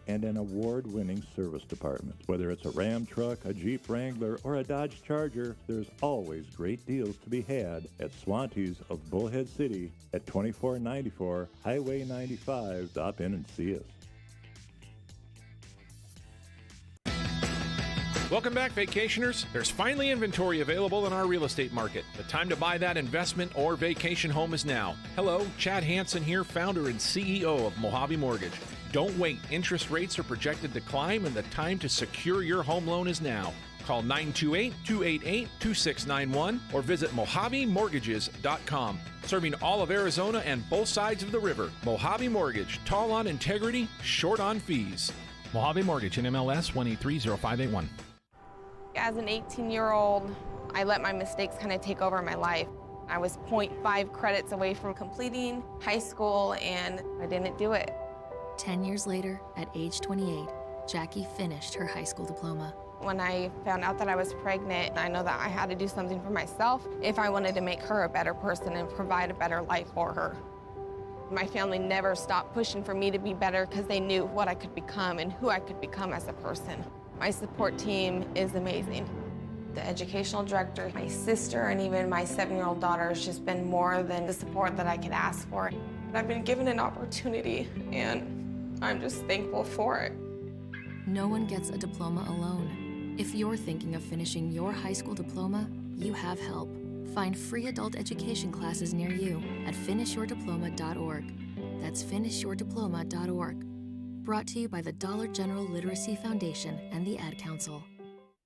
and an award-winning service department. Whether it's a Ram truck, a Jeep Wrangler, or a Dodge Charger, there's always great deals to be had at Swante's of Bullhead City at 2494 Highway 95. Stop in and see us. Welcome back, vacationers. There's finally inventory available in our real estate market. The time to buy that investment or vacation home is now. Hello, Chad Hansen here, founder and CEO of Mojave Mortgage. Don't wait. Interest rates are projected to climb, and the time to secure your home loan is now. Call 928-288-2691 or visit MojaveMortgages.com. Serving all of Arizona and both sides of the river. Mojave Mortgage. Tall on integrity, short on fees. Mojave Mortgage, NMLS 1830581. As an 18-year-old, I let my mistakes kind of take over my life. I was 0.5 credits away from completing high school, and I didn't do it. 10 years later, at age 28, Jackie finished her high school diploma. When I found out that I was pregnant, I know that I had to do something for myself if I wanted to make her a better person and provide a better life for her. My family never stopped pushing for me to be better because they knew what I could become and who I could become as a person. My support team is amazing. The educational director, my sister, and even my 7-year-old daughter has just been more than the support that I could ask for. I've been given an opportunity, and I'm just thankful for it. No one gets a diploma alone. If you're thinking of finishing your high school diploma, you have help. Find free adult education classes near you at finishyourdiploma.org. That's finishyourdiploma.org. Brought to you by the Dollar General Literacy Foundation and the Ad Council.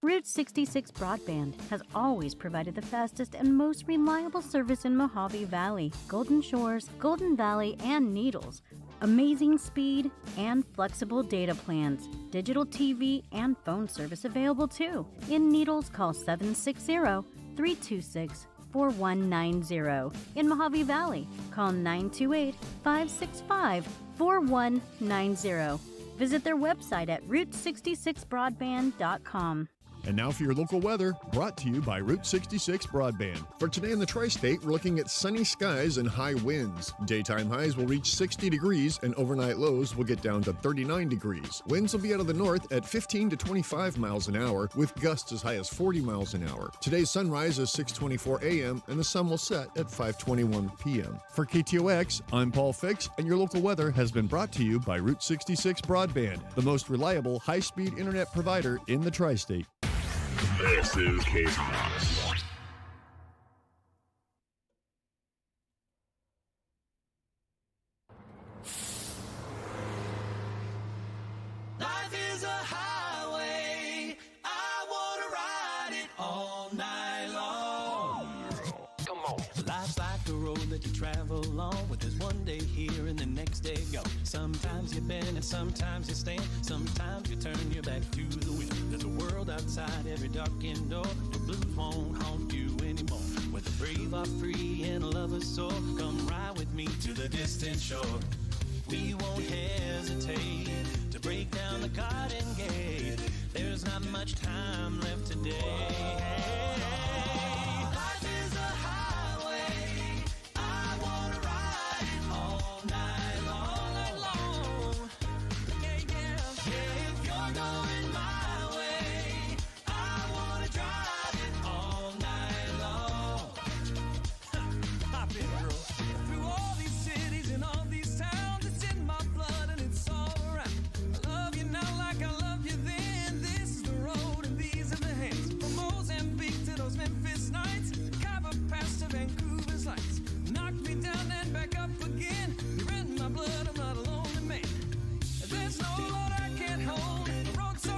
Route 66 Broadband has always provided the fastest and most reliable service in Mojave Valley, Golden Shores, Golden Valley, and Needles. Amazing speed and flexible data plans. Digital TV and phone service available too. In Needles, call 760-326-4190. In Mojave Valley, call 928-565-4190. Visit their website at route66broadband.com. And now for your local weather, brought to you by Route 66 Broadband. For today in the tri-state, we're looking at sunny skies and high winds. Daytime highs will reach 60 degrees and overnight lows will get down to 39 degrees. Winds will be out of the north at 15 to 25 miles an hour, with gusts as high as 40 miles an hour. Today's sunrise is 6:24 a.m. and the sun will set at 5:21 p.m. For KTOX, I'm Paul Fix, and your local weather has been brought to you by Route 66 Broadband, the most reliable high-speed internet provider in the tri-state. This is KTOX. Life is a highway. I want to ride it all night long. Come on. Life's like a road that you travel along, with this one day here and the next day gone. Sometimes you bend and sometimes you stand. Sometimes you turn your back to the wind. There's a world outside every darkened door. The blues won't haunt you anymore. Where the brave are free and lovers soar. Come ride with me to the distant shore. We won't hesitate to break down the garden gate. There's not much time left today. Life is a highway. I want to ride it all night long. Yeah, yeah. Yeah, if you're going my way, I want to drive it all night long. Hop in, girl. Through all these cities and all these towns, it's in my blood and it's all around. I love you now like I loved you then. This is the road and these are the hands. From Mozambique to those Memphis nights, Cabo past to Vancouver's lights. Knock me down and back up again. You're in my blood, I'm not a lonely man. There's no Lord I can't hold. The road's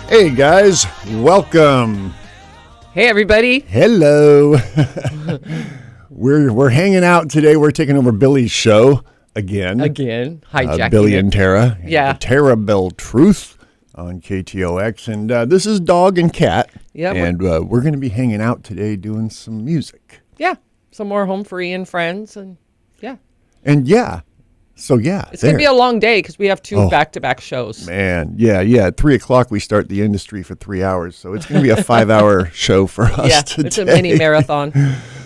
Hey guys, welcome. Hey everybody. Hello. We're hanging out today. We're taking over Billy's show again. Hijacking Billy it. and Tara. Yeah. The Tara Bell Truth on KTOX. And this is Dog and Cat. Yeah. And we're going to be hanging out today doing some music. Yeah. Some more Home Free and friends. And yeah. And yeah. So yeah. It's going to be a long day because we have two back-to-back shows. Man. Yeah. At 3 o'clock we start the industry for 3 hours. So it's going to be a 5-hour show for us today. It's a mini marathon.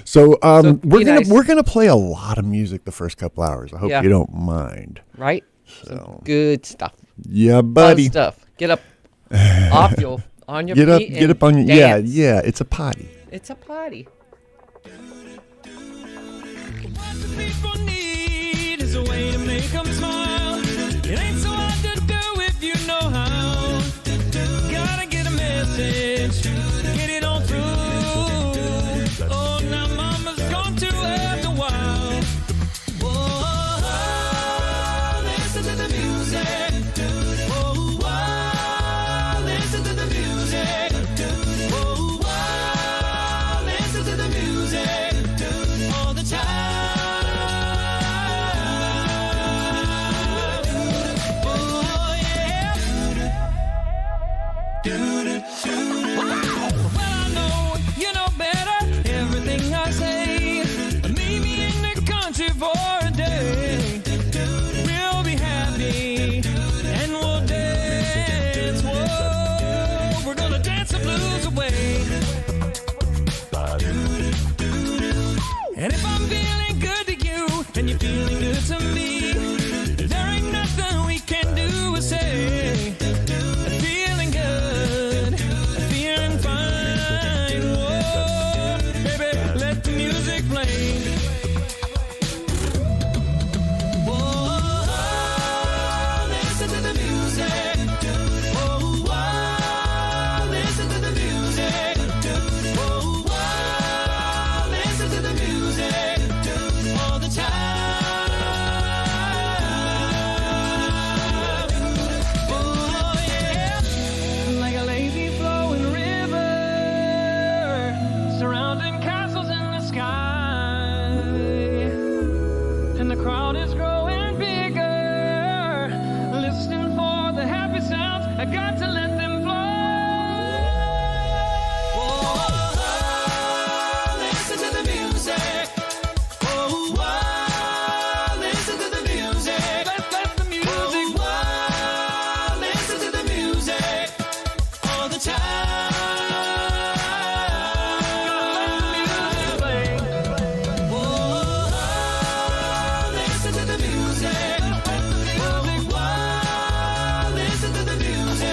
So we're gonna play a lot of music the first couple hours. I hope you don't mind. Right? So some good stuff. Yeah, buddy. Fun stuff. Get up on your feet. Get up on your dance. Yeah. It's a party. It's a party. What the people need is a way to make them smile. It ain't so hard to do if you know how. Gotta get a message, get it on through. Oh, now mama's gone to have a while. Oh, listen to the music. Oh, listen to the music. Oh, listen to the music all the time. Oh, yeah. Well, I know you know better. Everything I say, meet me in the country for a day. We'll be happy and we'll dance. Whoa, we're gonna dance the blues away. And if I'm feeling good to you and you're feeling good to me, there ain't nothing we can do or say. Feeling good, feeling fine. Whoa, baby, let the music play. Whoa, listen to the music. Oh, listen to the music. Oh, listen to the music all the time. Oh, yeah. Like a lazy flowing river, surrounding castles in the sky. And the crowd is growing bigger, listening for the happy sounds. I got to let them flow. Oh, listen to the music. Oh, listen to the music. Let the music. Oh, listen to the music all the time. Let the music play. Oh, listen to the music. Oh, listen to the music.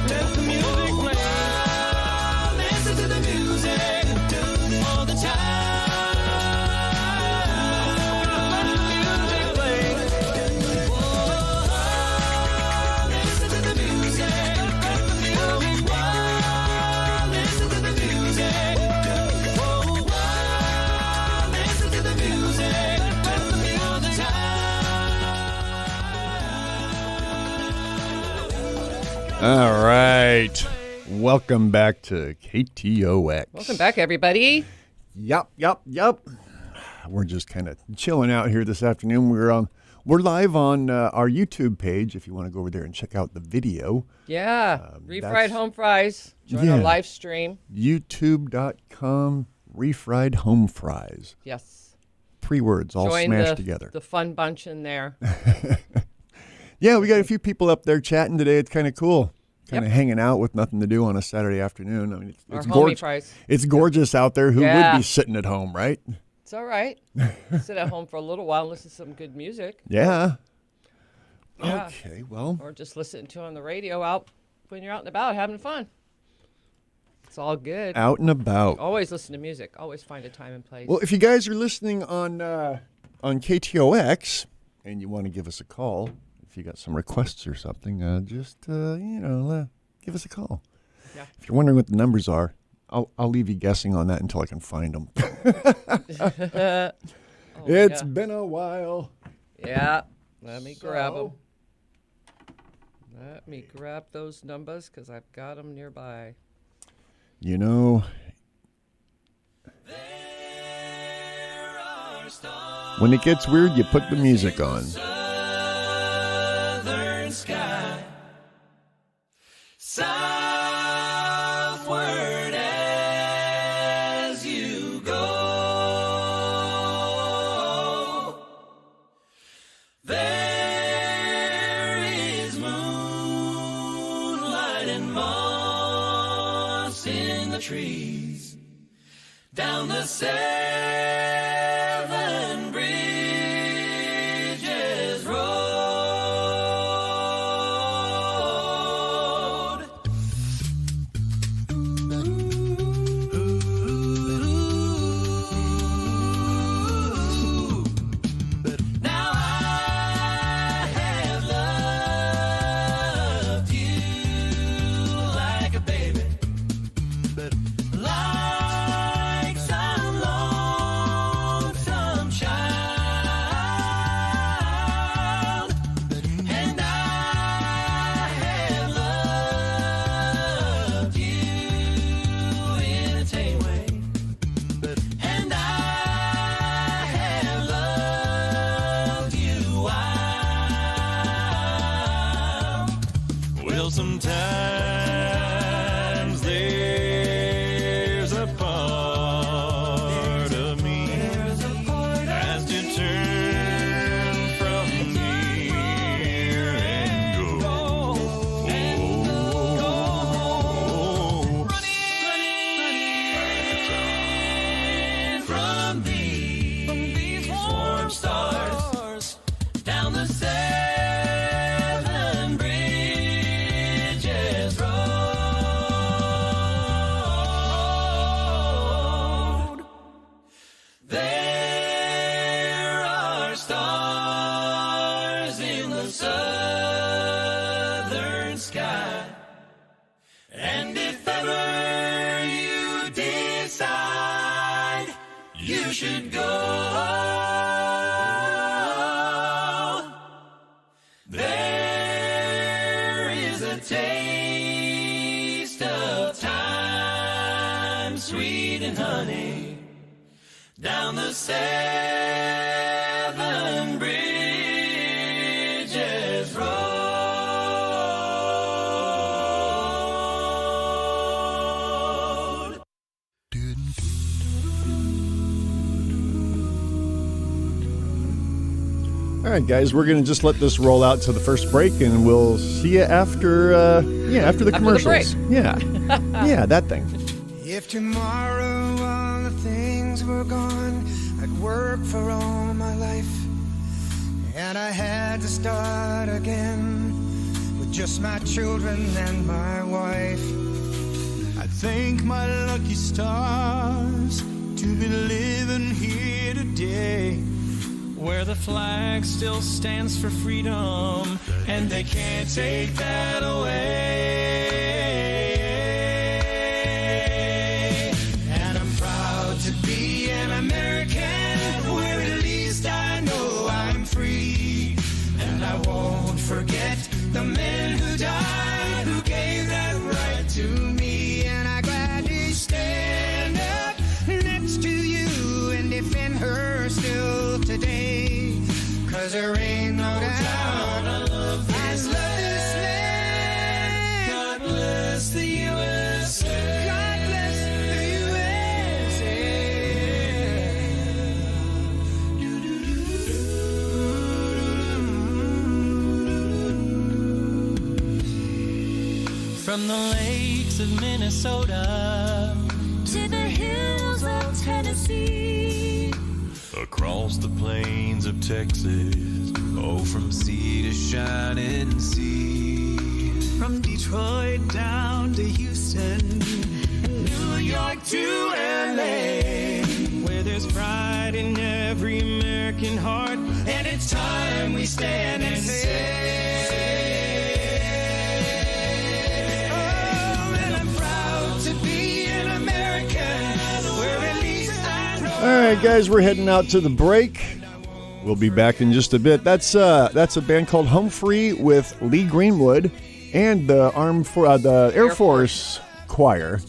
Let the music play. Oh, listen to the music all the time. All right. Welcome back to KTOX. Welcome back, everybody. Yup. We're just kind of chilling out here this afternoon. We're live on our YouTube page if you want to go over there and check out the video. Yeah. Refried Home Fries. Join our live stream. YouTube.com Refried Home Fries. Yes. 3 words all smashed together. The fun bunch in there. Yeah, we got a few people up there chatting today. It's kind of cool. Kind of hanging out with nothing to do on a Saturday afternoon. I mean, it's gorgeous. Fries. It's gorgeous out there. Who would be sitting at home, right? It's all right. Sit at home for a little while and listen to some good music. Yeah. Yeah. Okay, well. Or just listen to on the radio out when you're out and about having fun. It's all good. Out and about. Always listen to music. Always find a time and place. Well, if you guys are listening on KTOX and you want to give us a call, if you got some requests or something, just give us a call. Yeah. If you're wondering what the numbers are, I'll leave you guessing on that until I can find them. It's been a while. Yeah. Let me grab them. Let me grab those numbers because I've got them nearby. You know, when it gets weird, you put the music on. Southern sky, southward as you go. There is moonlight and moss in the trees down the Seven Bridges Road. Now I have loved you like a baby, like some lonesome child, and I have loved you in a tame way, and I have loved you wild. Well, sometimes there's a part of me has to turn from here and go. Running from these warm stars down the Seven Bridges Road. There are stars in the southern sky, and if ever you decide you should go, there is a taste of time, sweet and honey, down the Seven Bridges Road. All right, guys, we're going to just let this roll out to the first break, and we'll see you after after the commercials. Yeah, yeah, that thing. If tomorrow all the things were gone, I'd work for all my life, and I had to start again with just my children and my wife. I thank my lucky stars to be living here today, where the flag still stands for freedom, and they can't take that away. And I'm proud to be an American, where at least I know I'm free. And I won't forget the men who died, who gave that right to me. And I gladly stand up next to you and defend her still today. 'Cause there ain't no doubt I love this land. God bless the USA. God bless the USA. From the lakes of Minnesota to the hills of Tennessee, across the plains of Texas, oh, from sea to shining sea. From Detroit down to Houston, and New York to LA, where there's pride in every American heart, and it's time we stand and say, oh, and I'm proud to be an American, where at least I know. All right, guys, we're heading out to the break. We'll be back in just a bit. That's a band called Humphrey with Lee Greenwood. and the Air Force Choir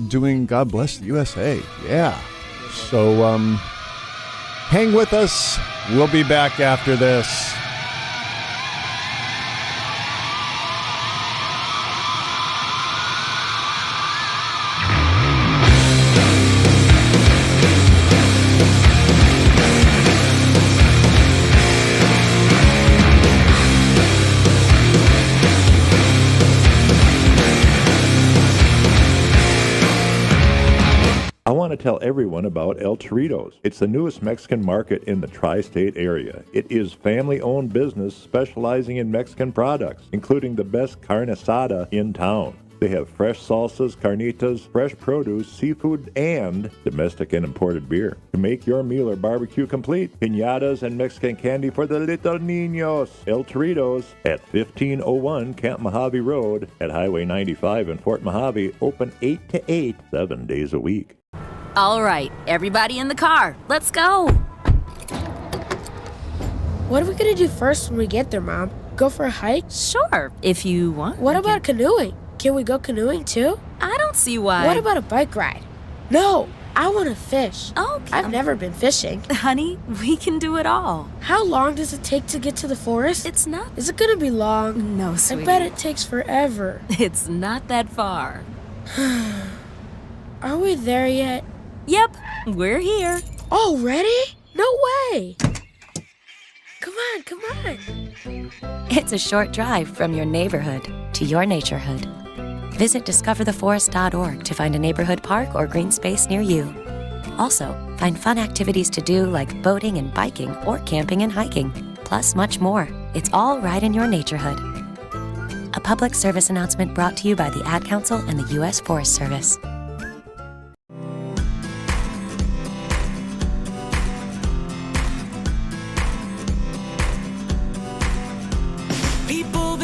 doing God Bless the USA. Yeah. So hang with us. We'll be back after this. I want to tell everyone about El Torito's. It's the newest Mexican market in the tri-state area. It is family-owned business specializing in Mexican products, including the best carne asada in town. They have fresh salsas, carnitas, fresh produce, seafood, and domestic and imported beer. To make your meal or barbecue complete, piñatas and Mexican candy for the little niños. El Torito's at 1501 Camp Mojave Road at Highway 95 in Fort Mojave, open 8 to 8, 7 days a week. All right, everybody in the car. Let's go. What are we going to do first when we get there, Mom? Go for a hike? Sure, if you want. What about canoeing? Can we go canoeing too? I don't see why. What about a bike ride? No, I want to fish. Okay. I've never been fishing. Honey, we can do it all. How long does it take to get to the forest? It's not. Is it going to be long? No, sweetie. I bet it takes forever. It's not that far. Are we there yet? Yep, we're here. Already? No way! Come on. It's a short drive from your neighborhood to your naturehood. Visit discovertheforest.org to find a neighborhood park or green space near you. Also, find fun activities to do like boating and biking or camping and hiking, plus much more. It's all right in your naturehood. A public service announcement brought to you by the Ad Council and the U.S. Forest Service.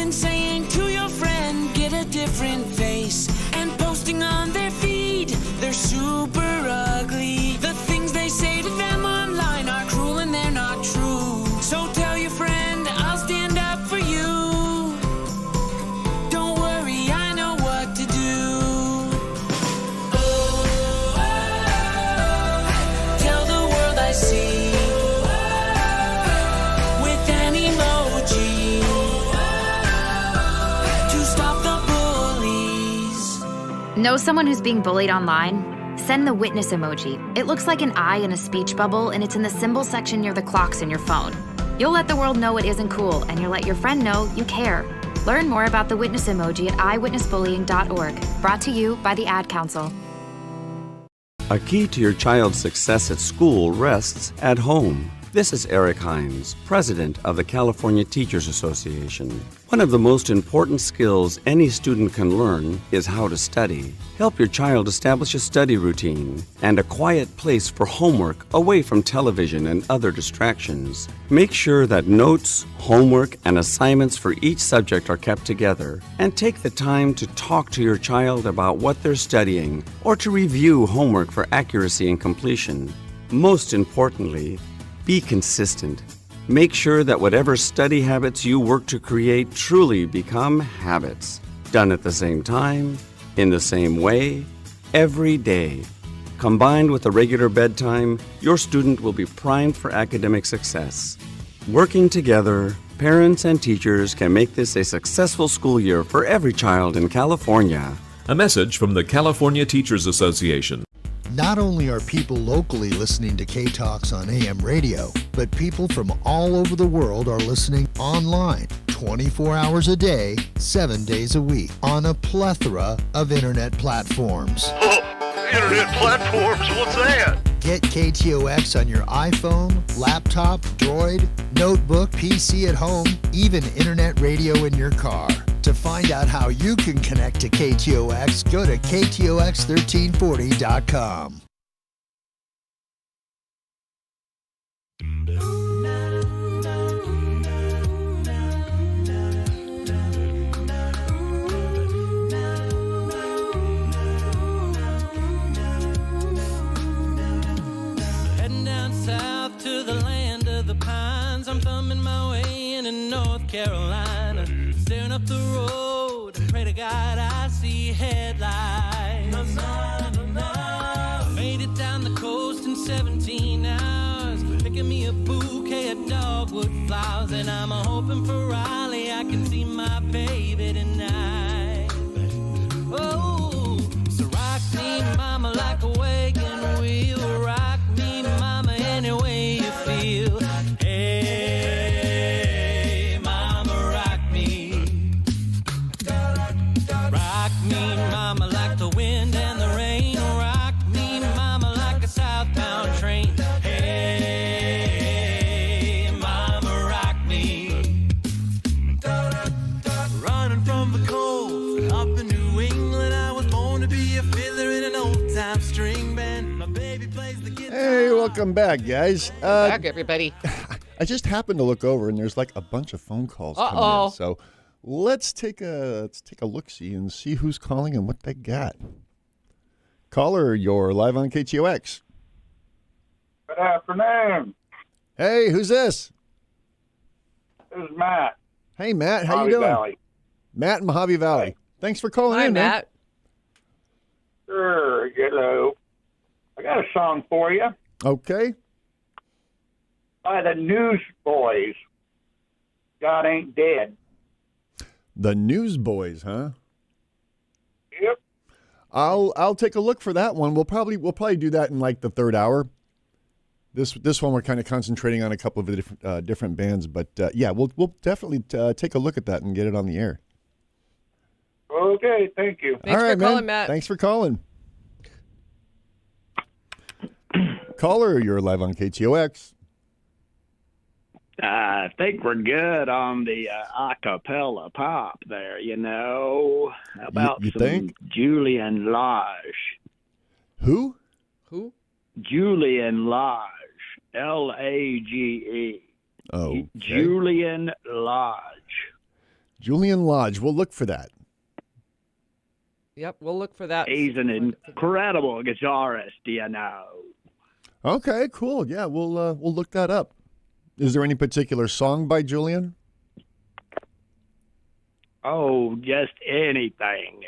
Saying to your friend, get a different face, and posting on their feed, they're super ugly. The things they say to them online are cruel and they're not true. So tell your friend, I'll stand up for you. Don't worry, I know what to do. Tell the world I see with an emoji. Know someone who's being bullied online? Send the witness emoji. It looks like an eye in a speech bubble, and it's in the symbol section near the clocks in your phone. You'll let the world know it isn't cool, and you'll let your friend know you care. Learn more about the witness emoji at eyewitnessbullying.org. Brought to you by the Ad Council. A key to your child's success at school rests at home. This is Eric Hines, president of the California Teachers Association. One of the most important skills any student can learn is how to study. Help your child establish a study routine and a quiet place for homework away from television and other distractions. Make sure that notes, homework, and assignments for each subject are kept together, and take the time to talk to your child about what they're studying or to review homework for accuracy and completion. Most importantly, be consistent. Make sure that whatever study habits you work to create truly become habits. Done at the same time, in the same way, every day. Combined with a regular bedtime, your student will be primed for academic success. Working together, parents and teachers can make this a successful school year for every child in California. A message from the California Teachers Association. Not only are people locally listening to KTOX on AM radio, but people from all over the world are listening online 24 hours a day, 7 days a week on a plethora of internet platforms. Internet platforms? What's that? Get KTOX on your iPhone, laptop, Droid, notebook, PC at home, even internet radio in your car. To find out how you can connect to KTOX, go to KTOX1340.com. Heading down south to the land of the pines. I'm thumbing my way into North Carolina, staring up the road God, I see headlights. I made it down the coast in 17 hours, picking me a bouquet of dogwood flowers, and I'm hoping for Raleigh I can see my baby tonight. Oh, so rock me, mama, like a wagon wheel. Rock me, mama, any way you feel. Hey, mama, rock me. Rock me, mama, like the wind and the rain. Rock me, mama, like a southbound train. Hey, mama, rock me. Running from the cold, up in New England, I was born to be a fiddler in an old-time string band. My baby plays the guitar. Hey, welcome back, guys. Back, everybody. I just happened to look over, and there's like a bunch of phone calls coming in. So let's take a look-see and see who's calling and what they got. Caller, you're live on KTOX. Good afternoon. Hey, who's this? This is Matt. Hey, Matt. How Mojave you doing? Valley. Matt in Mojave Valley. Thanks for calling Hi, in, man. Matt. Sure, hello. I got a song for you Okay. by the Newsboys. God Ain't Dead. The Newsboys, huh? Yep. I'll take a look for that one. We'll probably do that in like the third hour. This one we're kind of concentrating on a couple of different bands, but yeah, we'll definitely take a look at that and get it on the air. Okay, thank you. Thanks All right, for calling, man. Matt. Thanks for calling. Caller, you're live on KTOX. I think we're good on the acapella pop there, you know. How about You some think? Julian Lage? Who? Who? Julian Lage. Lage. Oh, okay. Julian Lage. Julian Lodge. We'll look for that. Yep, we'll look for that. He's an incredible guitarist, you know. Okay, cool. Yeah, we'll look that up. Is there any particular song by Julian? Oh, just anything.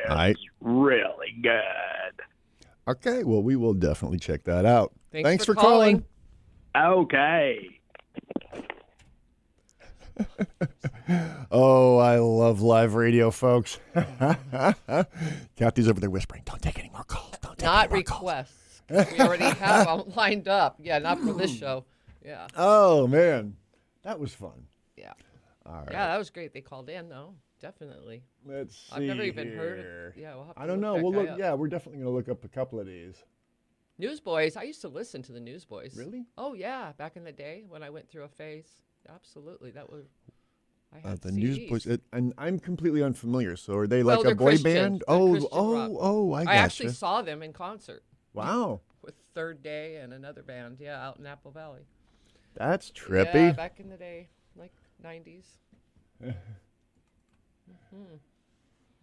It's really good. Okay, well, we will definitely check that out. Thanks for for calling. Okay. Oh, I love live radio, folks. Kathy's over there whispering, don't take any more calls. Don't take Not any more calls. requests. We already have them lined up. Yeah, not for this show. Yeah. Oh, man. That was fun. Yeah. All right. Yeah, that was great. They called in, though. Definitely. Let's see I've never even here. heard of. Yeah, we'll have to I don't know. that We'll guy look. up. Yeah, we're definitely going to look up a couple of these. Newsboys. I used to listen to the Newsboys. Really? Oh yeah, back in the day when I went through a phase. Absolutely, that was. I had The CDs. Newsboys, and I'm completely unfamiliar. So are they Well, like they're a boy Christian. band? They're Oh, Christian rock. I gotcha. I actually saw them in concert. Wow. With Third Day and another band, out in Apple Valley. That's trippy. Yeah, back in the day, like 90s.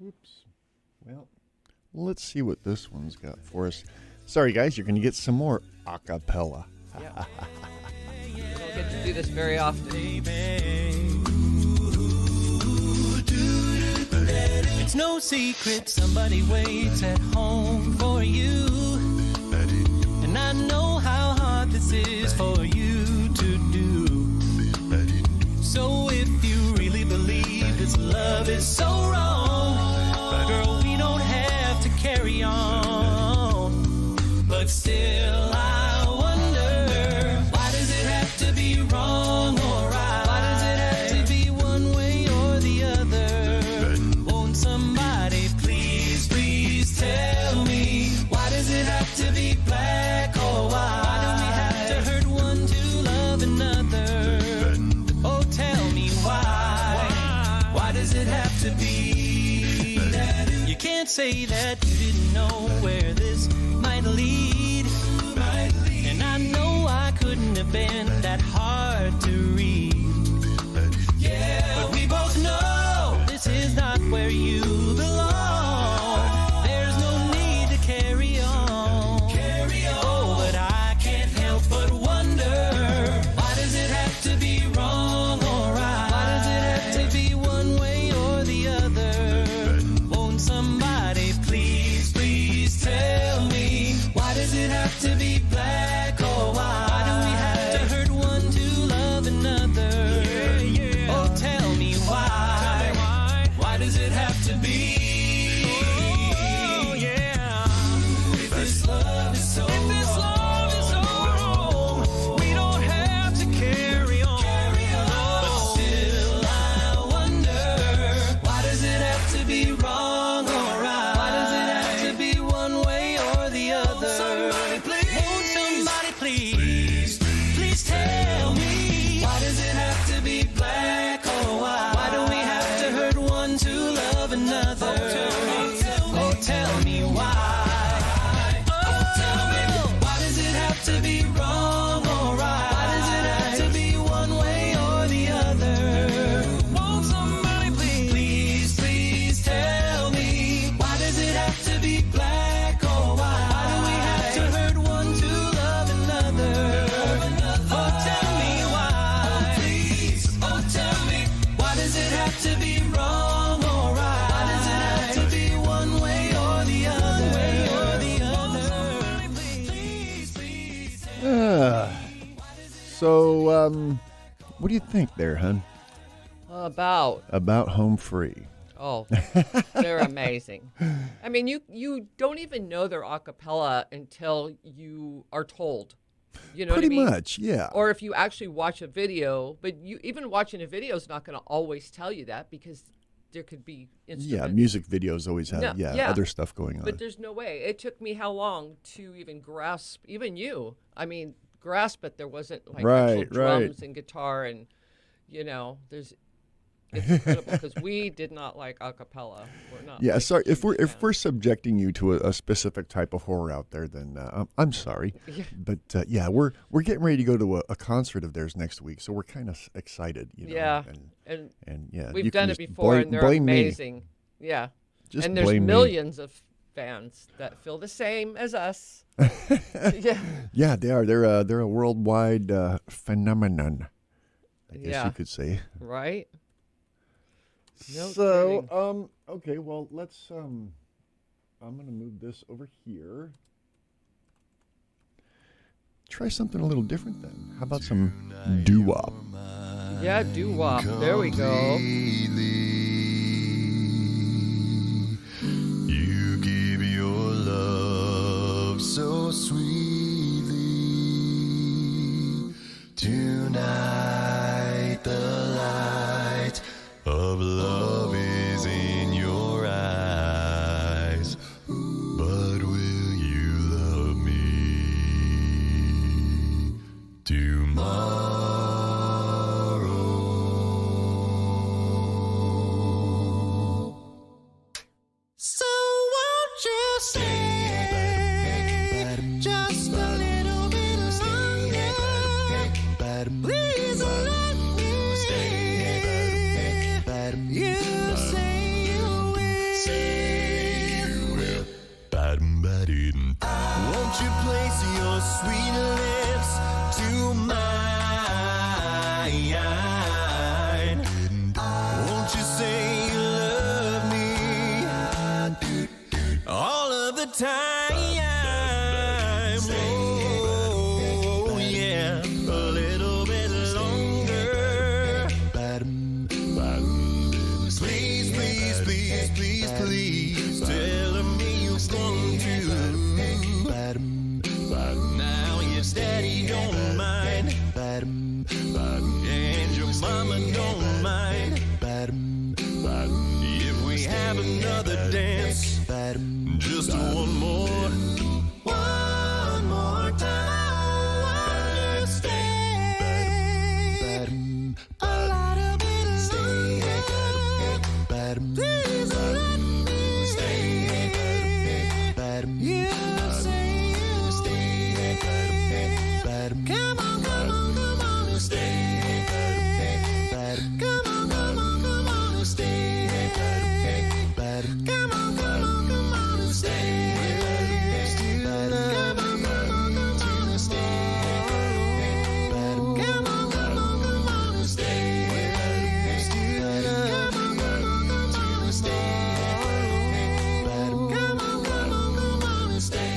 Oops. Well, let's see what this one's got for us. Sorry, guys, you're going to get some more a cappella. Yeah. We don't get to do this very often. It's no secret somebody waits at home for you. And I know how hard this is for you to do. So if you really believe this love is so wrong, girl, we don't have to carry on. But still I wonder, why does it have to be wrong or right? Why does it have to be one way or the other? Won't somebody please, please tell me, why does it have to be black or white? Why do we have to hurt one to love another? Oh, tell me why? Why does it have to be? You can't say that you didn't know where this might lead. And I know I couldn't have been that hard to read. But we both know this is not where you belong. There's no need to carry on. Oh, but I can't help but wonder, why does it have to be wrong or right? Why does it have to be one way or the other? the other. Somebody please. Won't somebody please, please tell me, why does it have to be black or white? Why do we have to hurt one to love another? Oh, tell me why. Oh, tell me, why does it have to be wrong or right? Why does it have to be one way or the other? Won't somebody please, please tell me, why does it have to be black or white? Why do we have to hurt one to love another? Oh, tell me why. Oh, please. Oh, tell me, why does it have to be wrong or right? Why does it have to be one way or the other? So, what do you think there, hon? About Home Free. Oh, they're amazing. I mean, you don't even know they're a cappella until you are told. You know Pretty what I mean? much, yeah. Or if you actually watch a video, but you even watching a video is not going to always tell you that because there could be instruments. Yeah, music videos always have other stuff going on. But there's no way. It took me how long to even grasp, even you. I mean, grasp it. There wasn't like actual drums and guitar and, it's incredible because we did not like a cappella. We're not. Yeah, like sorry if we're subjecting you to a specific type of horror out there, then I'm sorry. But we're getting ready to go to a concert of theirs next week, so we're kind of excited. Yeah, and yeah, we've done it before, and they're amazing. Me. Yeah, and there's millions of fans that feel the same as us. Yeah, they are. They're a worldwide phenomenon, I guess you could say. Right. No so, kidding. Okay, well, let's, I'm going to move this over here. Try something a little different then. How about some doo-wop? Yeah, doo-wop. There we go. You give your love so sweetly. Tonight the light of love is in your eyes, but will you love me tomorrow? So won't you stay just a little bit longer? Please let me stay. You say you will. Won't you place your sweet lips to mine? Won't you say you love me all of the time? Oh, yeah, a little bit longer. Please, please, please, please, please, tell me you've come to. Now your daddy don't mind, and your mama don't mind. If we have another dance, just one more time, stay a little bit longer. Please let me stay. You say you stay. Come on, come on, come on and stay. Come on, come on, come on and stay. Come on, come on, come on and stay. Come on, come on, come on and stay. Come on, come on, come on and stay. Come on, come on, come on and stay. Come on, come on, come on and stay.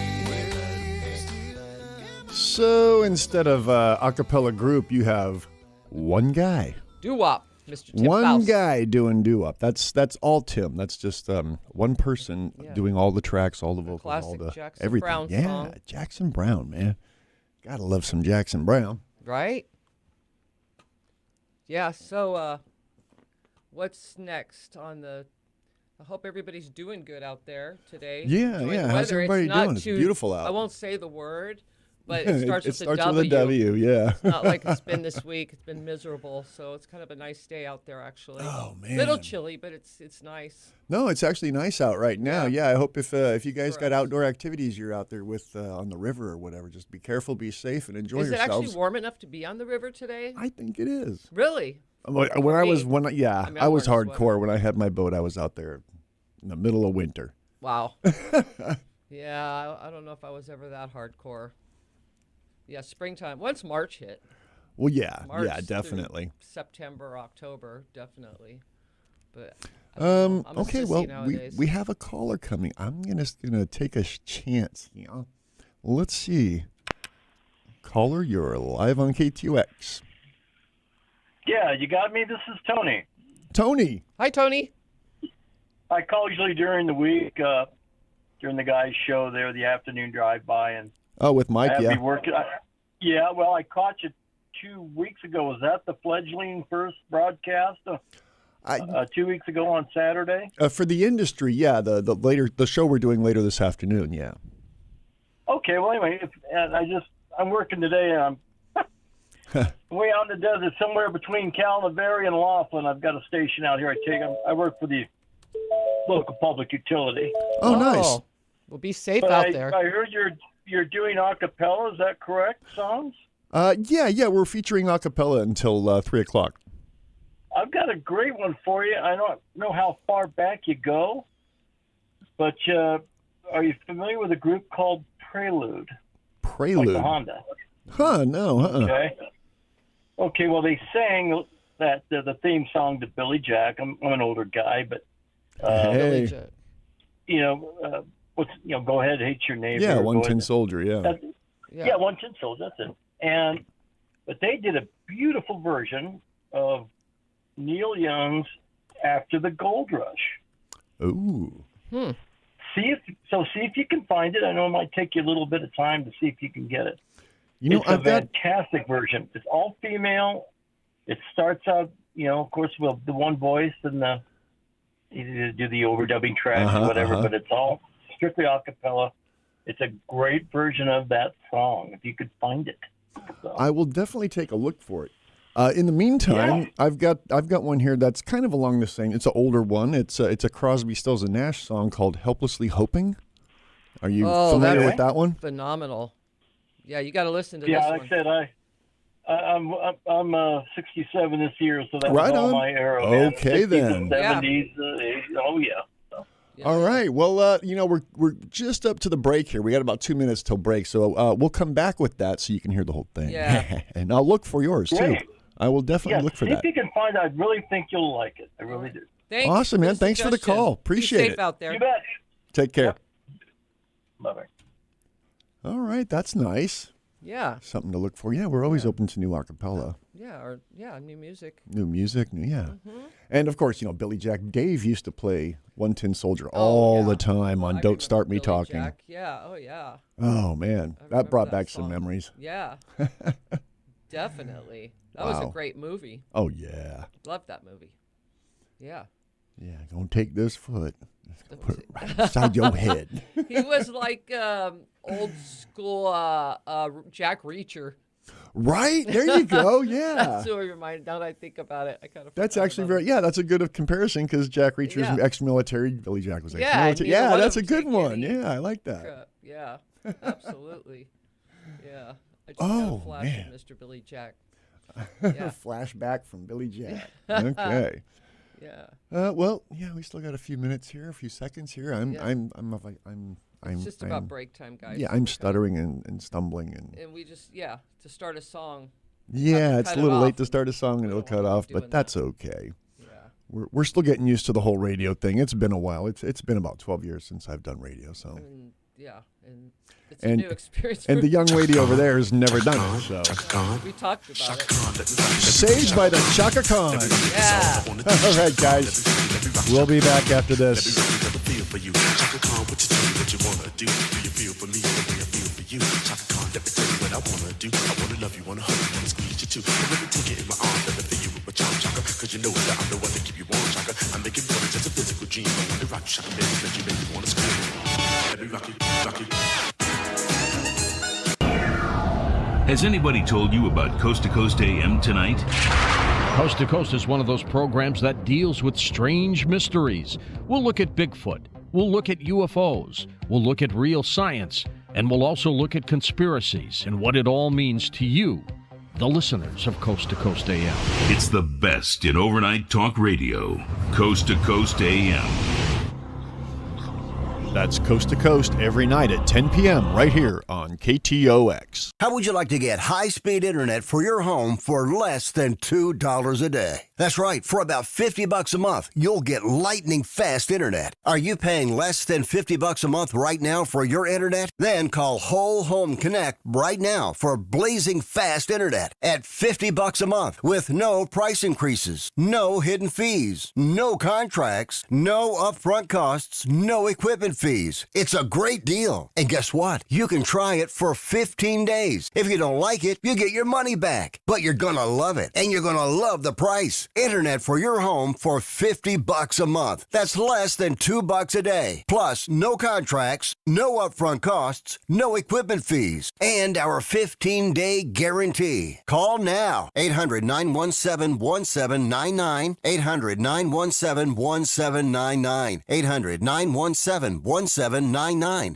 So instead of a cappella group, you have one guy. Doo-wop, Mr. Tim One Faust. guy doing doo-wop. That's all Tim. That's just one person doing all the tracks, all the vocals, classic all the Jackson everything. Brown yeah, song. Jackson Brown, man. Gotta love some Jackson Brown. Right? Yeah, so what's next on the I hope everybody's doing good out there today. Yeah, Enjoying yeah. the How's weather. everybody not doing? It's beautiful out. I won't say the word, but it starts with starts a W. with a W, yeah. It's not like it's been this week. It's been miserable, so it's kind of a nice day out there, actually. Oh, man. Little chilly, but it's nice. No, it's actually nice out right now. Yeah, I hope if you guys got outdoor activities you're out there with on the river or whatever, just be careful, be safe, and enjoy yourselves. Is it actually warm enough to be on the river today? I think it is. Really? I was hardcore when I had my boat. I was out there in the middle of winter. Wow. Yeah, I don't know if I was ever that hardcore. Yeah, springtime. Once March hit. Well, yeah, March definitely. September, October, definitely. But okay, well, we have a caller coming. I'm gonna take a chance. Let's see. Caller, you're live on KTOX. Yeah, you got me. This is Tony. Tony. Hi, Tony. I call usually during the week, during the guys' show there, the afternoon drive-by. And with Mike, yeah. Well, I caught you 2 weeks ago. Was that the fledgling first broadcast? 2 weeks ago on Saturday? For the industry, yeah. The show we're doing later this afternoon, yeah. Okay, well, anyway, I'm working today, and I'm way out in the desert, somewhere between Calaveras and Laughlin. I've got a station out here. I work for the local public utility. Oh, nice. Well, be safe out there. I heard you're doing a cappella. Is that correct? Songs? Yeah. We're featuring a cappella until 3 o'clock. I've got a great one for you. I don't know how far back you go, but are you familiar with a group called Prelude? Prelude. Like the Honda. Huh? No. Okay. Well, they sang that the theme song to Billy Jack. I'm an older guy, but hey. Go ahead, hate your neighbor. Yeah, 1 Tin Soldier. Yeah. Yeah, 1 Tin Soldier. That's it. But they did a beautiful version of Neil Young's "After the Gold Rush." Ooh. See if you can find it. I know it might take you a little bit of time to see if you can get it. It's a fantastic version. It's all female. It starts out, of course, with the one voice and you do the overdubbing tracks or whatever, but it's all strictly a cappella. It's a great version of that song, if you could find it. So. I will definitely take a look for it. In the meantime, I've got one here that's kind of along the same. It's an older one. It's a Crosby, Stills and Nash song called "Helplessly Hoping." Are you familiar with that one? Phenomenal. Yeah, you got to listen to this one. Yeah, like I said, I'm 67 this year, so that was all my era. Okay, then. 70s. Oh yeah. All right. Well, we're just up to the break here. We got about 2 minutes till break, so we'll come back with that so you can hear the whole thing. Yeah. And I'll look for yours too. I will definitely look for that. If you can find it, I really think you'll like it. I really do. Thanks. Awesome, man. Thanks for the call. Appreciate it. Be safe out there. You bet. Take care. Yep. Bye-bye. All right. That's nice. Yeah. Something to look for. Yeah, we're always open to new acapella. Yeah, new music. New music, And of course, Billy Jack. Dave used to play 1 Tin Soldier all the time on "Don't Start Me Talking." Jack. Yeah. Oh yeah. Oh man, that brought back some memories. Yeah. Definitely. That was a great movie. Oh yeah. Loved that movie. Yeah. Yeah, gonna take this foot, put it right inside your head. He was like old school Jack Reacher. Right? There you go. Yeah. That's what reminded. Now that I think about it, I kind of. That's actually that's a good comparison because Jack Reacher's ex-military. Billy Jack was ex-military. Yeah, that's a good one. Yeah, I like that. Yeah, absolutely. Yeah. I just got a flash of Mr. Billy Jack. Yeah. Flashback from Billy Jack. Okay. Yeah. We still got a few minutes here, a few seconds here. It's just about break time, guys. Yeah, I'm stuttering and stumbling and we just to start a song. Yeah, it's a little late to start a song and it'll cut off, but that's okay. Yeah. We're still getting used to the whole radio thing. It's been a while. It's been about 12 years since I've done radio, so. And it's a new experience. And the young lady over there has never done it, so. We talked about it. Saved by the Chaka Khan. Yeah. All right, guys. We'll be back after this. I wanna love you, wanna hug you, wanna squeeze you too. I wanna take it in my arms, let me feel you with my charm, chaka. Cause you know that I'm the one that keep you warm, chaka. I'm making more than just a physical regime. Let me rock you, shock you, baby, let you make you wanna scream. Let me rock you, rock you. Has anybody told you about Coast to Coast AM tonight? Coast to Coast is one of those programs that deals with strange mysteries. We'll look at Bigfoot. We'll look at UFOs. We'll look at real science. And we'll also look at conspiracies and what it all means to you, the listeners of Coast to Coast AM. It's the best in overnight talk radio. Coast to Coast AM. That's Coast to Coast every night at 10 p.m. right here on KTOX. How would you like to get high-speed internet for your home for less than $2 a day? That's right. For about $50 a month, you'll get lightning-fast internet. Are you paying less than $50 a month right now for your internet? Then call Whole Home Connect right now for blazing fast internet at $50 a month with no price increases, no hidden fees, no contracts, no upfront costs, no equipment fees. It's a great deal. And guess what? You can try it for 15 days. If you don't like it, you get your money back. But you're going to love it, and you're going to love the price. Internet for your home for $50 a month. That's less than $2 a day. Plus, no contracts, no upfront costs, no equipment fees, and our 15-day guarantee. Call now. 800-917-1799. 800-917-1799. 800-917-1799.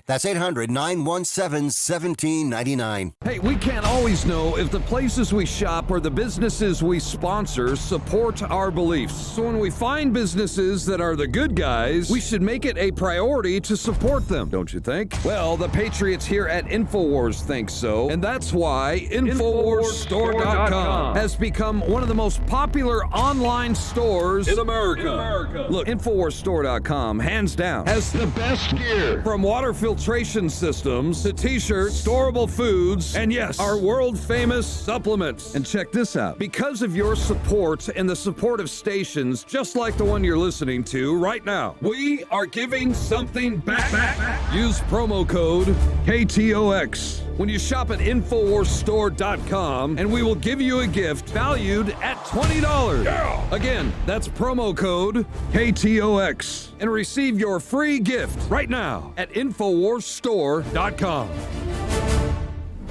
That's 800-917-1799. Hey, we can't always know if the places we shop or the businesses we sponsor support our beliefs. So when we find businesses that are the good guys, we should make it a priority to support them, don't you think? Well, the patriots here at InfoWars think so, and that's why InfoWarsStore.com has become one of the most popular online stores in America. Look, InfoWarsStore.com, hands down, has the best gear. From water filtration systems to t-shirts, storable foods, and yes, our world-famous supplements. And check this out. Because of your support and the support of stations just like the one you're listening to right now, we are giving something back. Use promo code KTOX when you shop at InfoWarsStore.com, and we will give you a gift valued at $20. Yeah. Again, that's promo code KTOX, and receive your free gift right now at InfoWarsStore.com.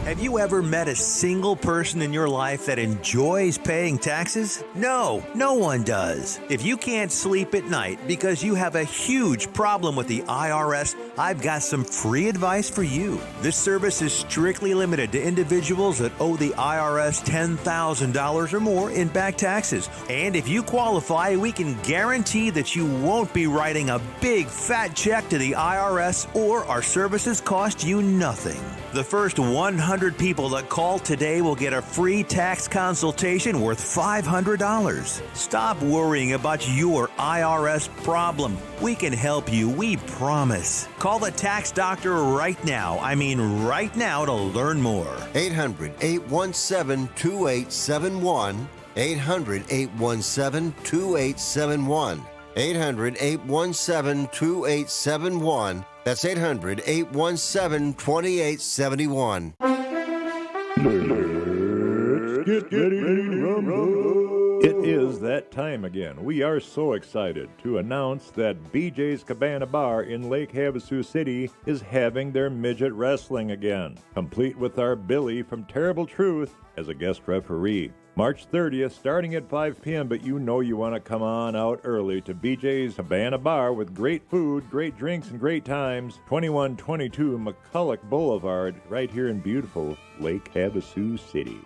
Have you ever met a single person in your life that enjoys paying taxes? No, no one does. If you can't sleep at night because you have a huge problem with the IRS, I've got some free advice for you. This service is strictly limited to individuals that owe the IRS $10,000 or more in back taxes. And if you qualify, we can guarantee that you won't be writing a big fat check to the IRS, or our services cost you nothing. The first 100 people that call today will get a free tax consultation worth $500. Stop worrying about your IRS problem. We can help you, we promise. Call the tax doctor right now. I mean right now, to learn more. 800-817-2871. 800-817-2871. 800-817-2871. That's 800-817-2871. Let's get ready to rumble. It is that time again. We are so excited to announce that BJ's Cabana Bar in Lake Havasu City is having their midget wrestling again, complete with our Billy from Terrible Truth as a guest referee. March 30th, starting at 5 p.m., but you know you want to come on out early to BJ's Cabana Bar with great food, great drinks, and great times. 2122 McCulloch Boulevard, right here in beautiful Lake Havasu City.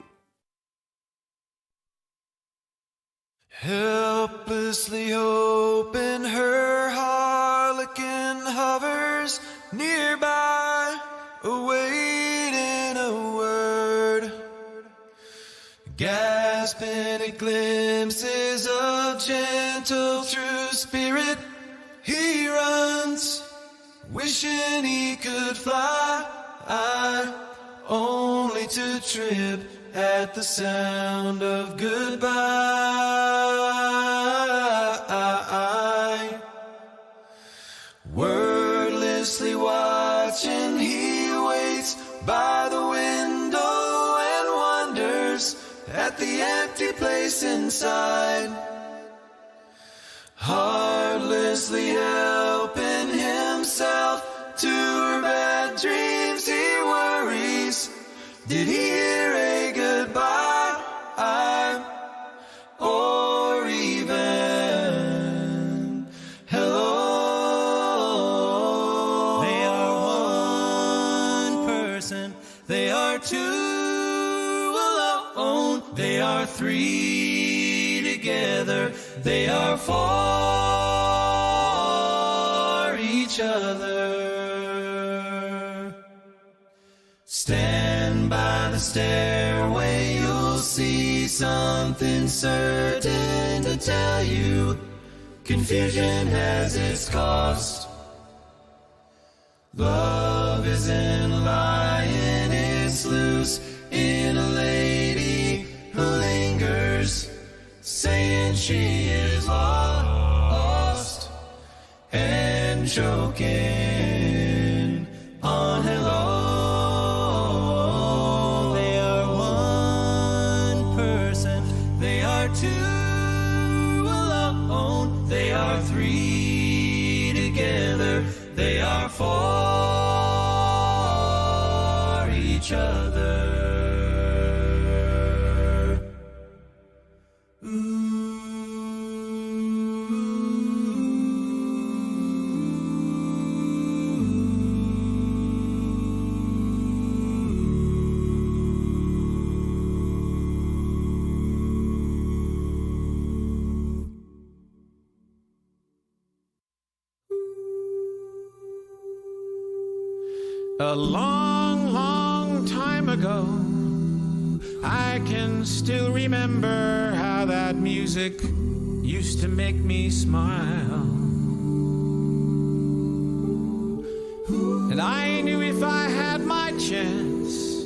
Helplessly hoping her harlequin hovers nearby, awaiting a word, gasping at glimpses of gentle true spirit. He runs, wishing he could fly, only to trip at the sound of goodbye. Wordlessly watching, he waits by the window and wonders at the empty place inside. Heartless honestly helping himself to her bad dreams. He worries, did he hear a goodbye? Or even hello. They are one person, they are two alone, they are three together, they are for each other. Stand by the stairway, you'll see something certain to tell you. Confusion has its cost. Love isn't lying, it's loose in a lady who lingers, saying she is lost and choking on hello. They are one person, they are two alone, they are three together, they are for each other. A long, long time ago, I can still remember how that music used to make me smile. And I knew if I had my chance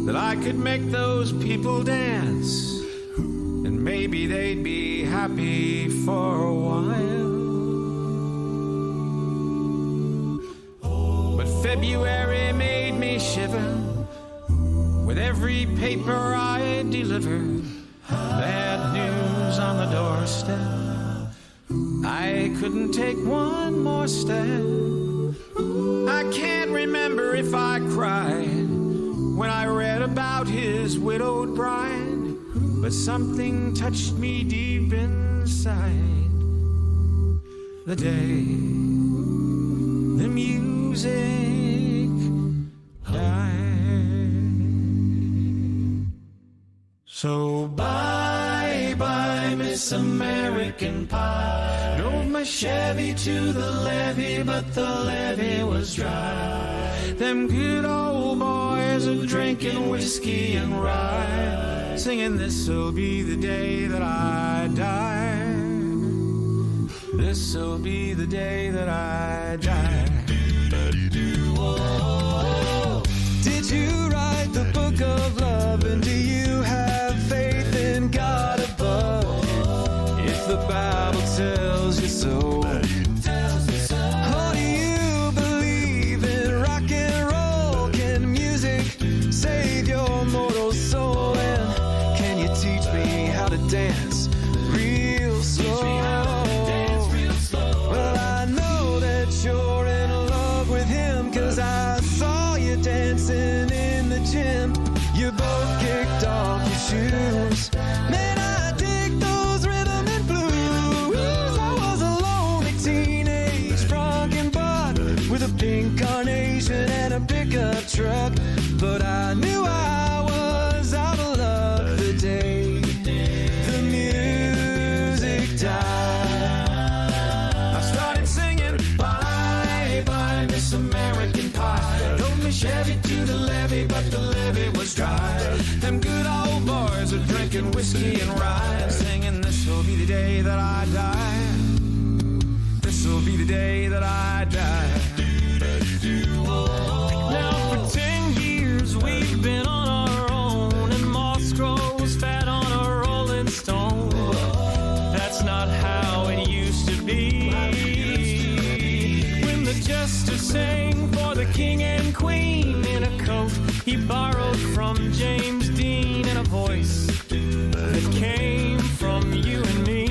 that I could make those people dance, and maybe they'd be happy for a while. February made me shiver with every paper I delivered. Bad news on the doorstep. I couldn't take one more step. I can't remember if I cried when I read about his widowed bride, but something touched me deep inside the day the music so bye, bye, Miss American Pie. Drove my Chevy to the levee, but the levee was dry. Them good old boys are drinking whiskey and rye, singing this'll be the day that I die. This'll be the day that I die. Did you write the book of love, and do you have faith in God above? If the Bible tells you so, or do you believe in rock and roll? Can music save your mortal soul? And can you teach me how to dance real slow? Well, I know that you're in love with him, 'cause I saw you dancing in the gym. You both kicked off your shoes. Man, I dig those rhythm and blues. I was a lonely teenage frankenbot with a pink carnation and a pickup truck, but I knew I was out of luck the day the music died. I started singing bye, bye, Miss American Pie. Drove me Chevy to the levee, but the levee was dry. Them good old boys are drinking whiskey and rye, singing this'll be the day that I die. This'll be the day that I die. Now for 10 years we've been on our own, and moss grows fat on a rolling stone. That's not how it used to be. When the jester sang for the king and queen in a coat he borrowed from James Dean, and a voice that came from you and me.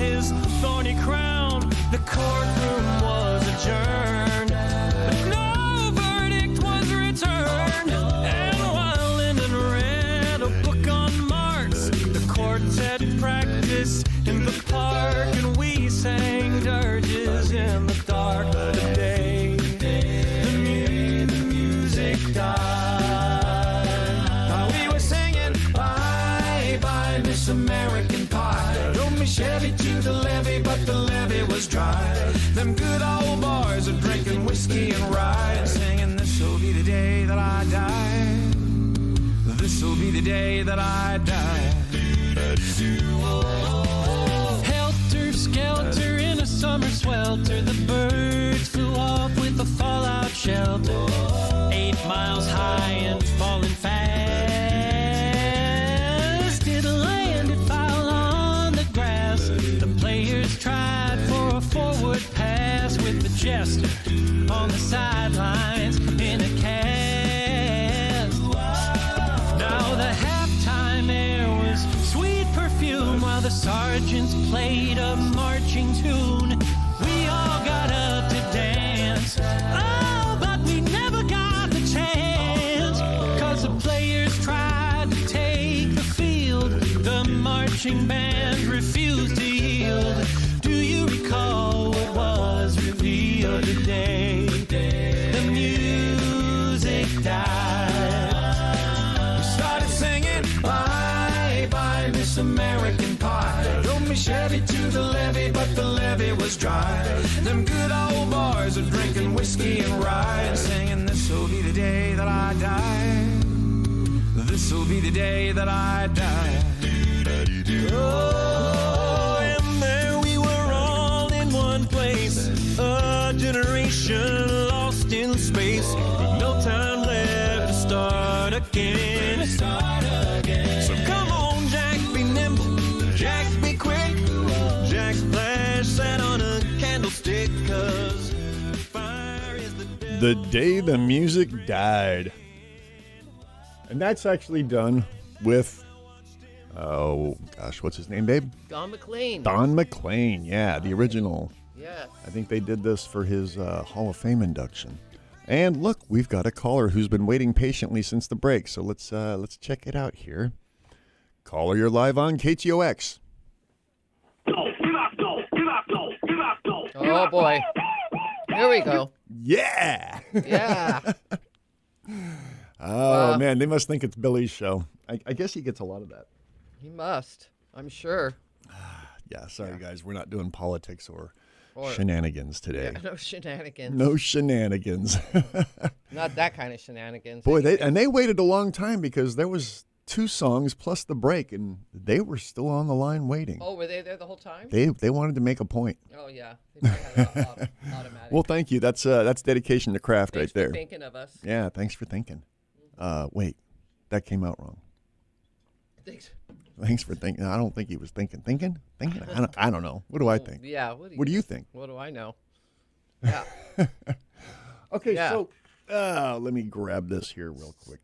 his thorny crown. The courtroom was adjourned, but no verdict was returned. And while Lyndon read a book on Marx, the quartet practiced in the park, and we sang dirges in the dark. The day the music died, we were singing bye bye Miss American Pie. Drove me Chevy to the levee, but the levee was dry. Them good old boys are drinking whiskey and rye, singing this'll be the day that I die. This'll be the day that I die. Helter skelter in a summer swelter, the birds flew off with a fallout shelter. 8 miles high and falling fast. It landed foul on the grass. The players tried for a forward pass with the jester on the sidelines in a cast. Now the halftime air was sweet perfume while the sergeants played a marching tune. We all got up to dance, oh, but we never got the chance, 'cause the players tried to take the field. The marching band refused to yield. Do you recall what was revealed today? The music died. We started singing bye bye Miss American Pie. Drove me Chevy to the levee, but the levee was dry. Them good old boys are drinking whiskey and rye, and singing this'll be the day that I die. This'll be the day that I die. Oh, and there we were all in one place, a generation lost in space, with no time left to start again. So come on, Jack, be nimble, Jack, be quick, Jack Flash sat on a candlestick, 'cause fire is The Day the Music Died. And that's actually done with, oh gosh, what's his name, babe? Don McLean. Don McLean, yeah, the original. Yes. I think they did this for his Hall of Fame induction. And look, we've got a caller who's been waiting patiently since the break, so let's check it out here. Caller, you're live on KTOX. Oh boy. Here we go. Yeah. Yeah. Oh, man, they must think it's Billy's show. I guess he gets a lot of that. He must. I'm sure. Yeah, sorry, guys. We're not doing politics or shenanigans today. Yeah, no shenanigans. No shenanigans. Not that kind of shenanigans. Boy, they waited a long time because there was 2 songs plus the break, and they were still on the line waiting. Oh, were they there the whole time? They wanted to make a point. Oh, yeah. They had it automatic. Well, thank you. That's dedication to craft right there. Thanks for thinking of us. Yeah, thanks for thinking. Wait, that came out wrong. Thanks for thinking. I don't think he was thinking. Thinking? I don't know. What do I think? Yeah. What do you think? What do I know? Yeah. Okay, so let me grab this here real quick.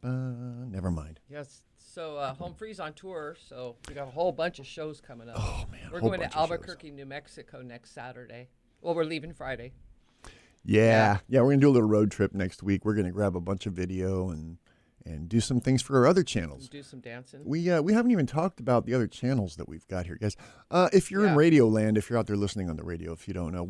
Never mind. Yes. So Home Free's on tour, so we got a whole bunch of shows coming up. Oh, man. We're going to Albuquerque, New Mexico next Saturday. Well, we're leaving Friday. Yeah, we're going to do a little road trip next week. We're going to grab a bunch of video and do some things for our other channels. Do some dancing. We haven't even talked about the other channels that we've got here, guys. If you're in radio land, if you're out there listening on the radio, if you don't know,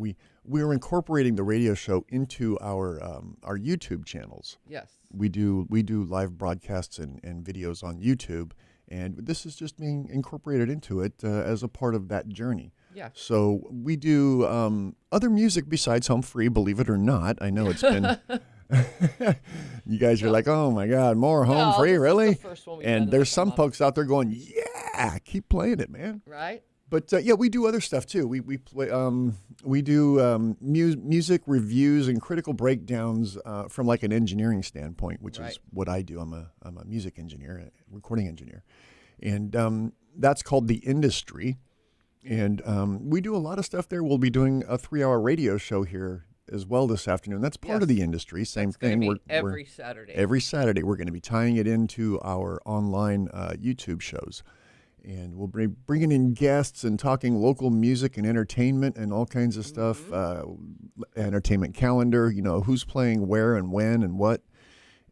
we're incorporating the radio show into our YouTube channels. Yes. We do live broadcasts and videos on YouTube, and this is just being incorporated into it as a part of that journey. Yeah. So we do other music besides Home Free, believe it or not. I know it's been... You guys are like, oh my God, more Home Free, really? And there's some folks out there going, yeah, keep playing it, man. Right. But we do other stuff too. We play, we do music reviews and critical breakdowns from like an engineering standpoint, which is what I do. I'm a music engineer, a recording engineer, and that's called The Industry. And we do a lot of stuff there. We'll be doing a 3-hour radio show here as well this afternoon. That's part of The Industry. Same thing. We're every Saturday. Every Saturday, we're going to be tying it into our online YouTube shows. And we'll be bringing in guests and talking local music and entertainment and all kinds of stuff. Entertainment calendar, who's playing where and when and what.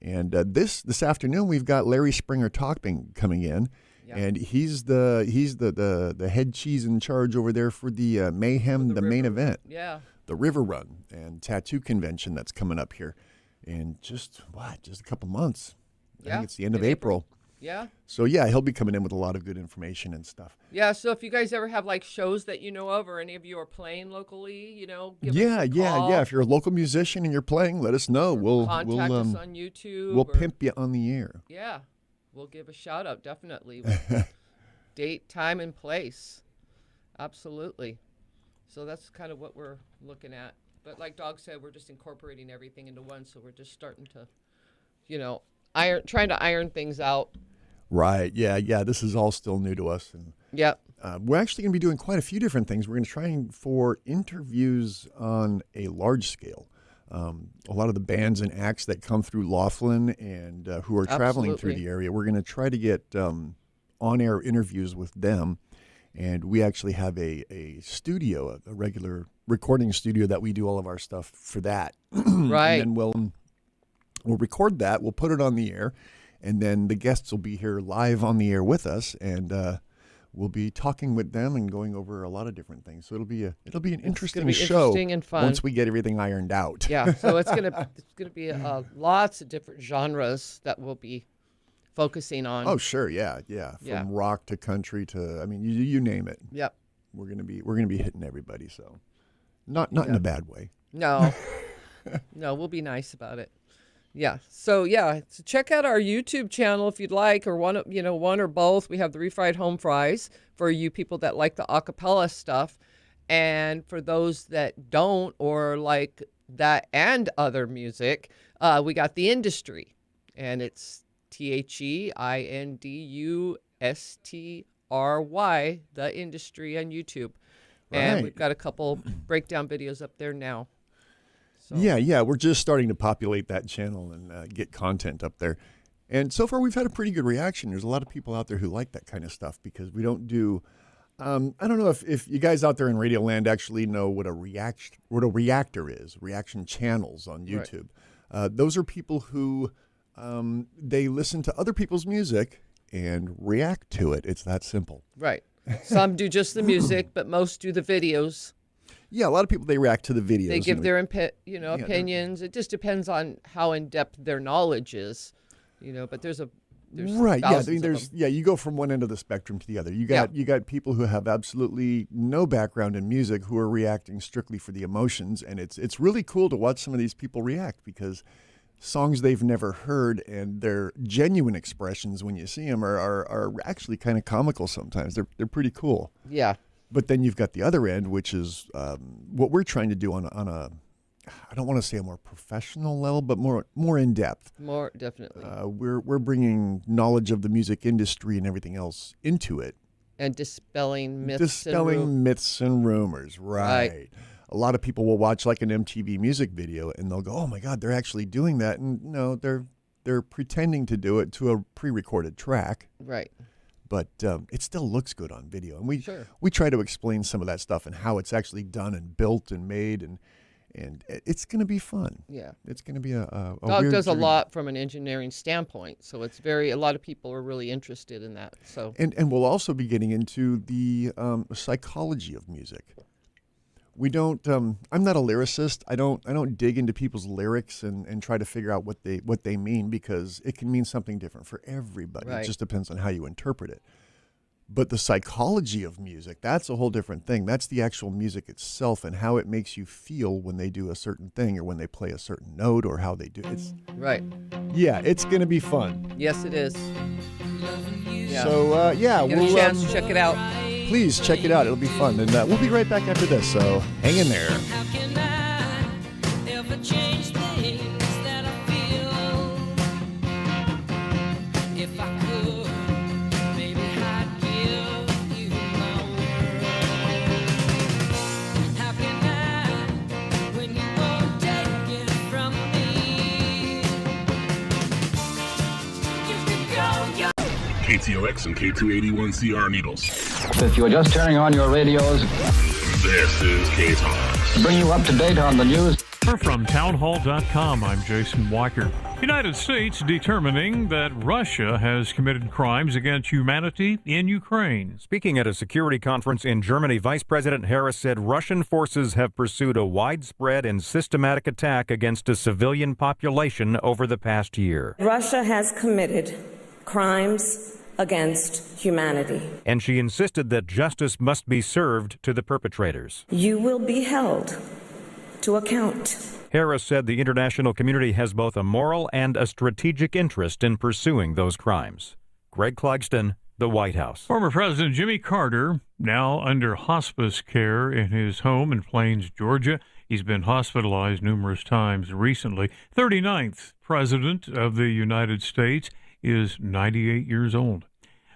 And this afternoon we've got Larry Springer Topping coming in, and he's the head cheese in charge over there for the Mayhem, the main event, the River Run and Tattoo Convention that's coming up here in just a couple months. I think it's the end of April. Yeah. So he'll be coming in with a lot of good information and stuff. Yeah. So if you guys ever have like shows that you know of, or any of you are playing locally, give us a call. If you're a local musician and you're playing, let us know. We'll contact us on YouTube. We'll pimp you on the air. Yeah, we'll give a shout out definitely. With date, time, and place. Absolutely. So that's kind of what we're looking at. But like Dog said, we're just incorporating everything into one. So we're just starting to, trying to iron things out. Right. Yeah. This is all still new to us. And we're actually going to be doing quite a few different things. We're going to try for interviews on a large scale. A lot of the bands and acts that come through Laughlin and who are traveling through the area, we're going to try to get on-air interviews with them. And we actually have a studio, a regular recording studio that we do all of our stuff for that. Right. And then we'll record that. We'll put it on the air. And then the guests will be here live on the air with us, and we'll be talking with them and going over a lot of different things. So it'll be an interesting show. Interesting and fun once we get everything ironed out. Yeah. So it's gonna be lots of different genres that we'll be focusing on. Oh sure, yeah. From rock to country to you name it. Yep. We're gonna be hitting everybody. So not in a bad way. No. No, we'll be nice about it. Yeah. So check out our YouTube channel if you'd like, or one or both. We have the Refried Home Fries for you people that like the acapella stuff, and for those that don't or like that and other music, we got The Industry, and it's THEINDUSTRY, The Industry on YouTube, and we've got a couple breakdown videos up there now. So. Yeah, we're just starting to populate that channel and get content up there. And so far, we've had a pretty good reaction. There's a lot of people out there who like that kind of stuff because we don't do, I don't know if you guys out there in Radio Land actually know what a reactor is, reaction channels on YouTube. Right. Those are people who, they listen to other people's music and react to it. It's that simple. Right. Some do just the music, but most do the videos. Yeah, a lot of people, they react to the videos. They give their opinions. It just depends on how in-depth their knowledge is, but there's right, yeah, you go from one end of the spectrum to the other. You got people who have absolutely no background in music who are reacting strictly for the emotions, and it's really cool to watch some of these people react because songs they've never heard and their genuine expressions when you see them are actually kind of comical sometimes. They're pretty cool. Yeah. But then you've got the other end, which is what we're trying to do on a, I don't want to say a more professional level, but more in depth. More definitely. We're bringing knowledge of the music industry and everything else into it, and dispelling myths. Myths and rumors, right? A lot of people will watch like an MTV music video and they'll go, "Oh my God, they're actually doing that," and no, they're pretending to do it to a pre-recorded track, right? But it still looks good on video. And we try to explain some of that stuff and how it's actually done and built and made. And it's going to be fun. Yeah. It's going to be a Dog weird does journey. a lot from an engineering standpoint. So it's a lot of people are really interested in that. So And we'll also be getting into the psychology of music. We don't. I'm not a lyricist. I don't dig into people's lyrics and try to figure out what they mean because it can mean something different for everybody. Right. It just depends on how you interpret it. But the psychology of music, that's a whole different thing. That's the actual music itself and how it makes you feel when they do a certain thing or when they play a certain note or how they do it. Right. Yeah, it's going to be fun. Yes, it is. Yeah. So Get a chance to check it out. Please check it out. It'll be fun. And we'll be right back after this, so hang in there. How can I ever change things that I feel? If I could, maybe I'd give you my world. How can I, when you won't take it from me? You can go, KTOX and K281CR Needles. If you are just turning on your radios, this is KTOX. To bring you up to date on the news. From townhall.com, I'm Jason Weicker. United States determining that Russia has committed crimes against humanity in Ukraine. Speaking at a security conference in Germany, Vice President Harris said Russian forces have pursued a widespread and systematic attack against a civilian population over the past year. Russia has committed crimes against humanity. And she insisted that justice must be served to the perpetrators. You will be held to account. Harris said the international community has both a moral and a strategic interest in pursuing those crimes. Greg Clugston, the White House. Former President Jimmy Carter, now under hospice care in his home in Plains, Georgia. He's been hospitalized numerous times recently. 39th President of the United States, is 98 years old.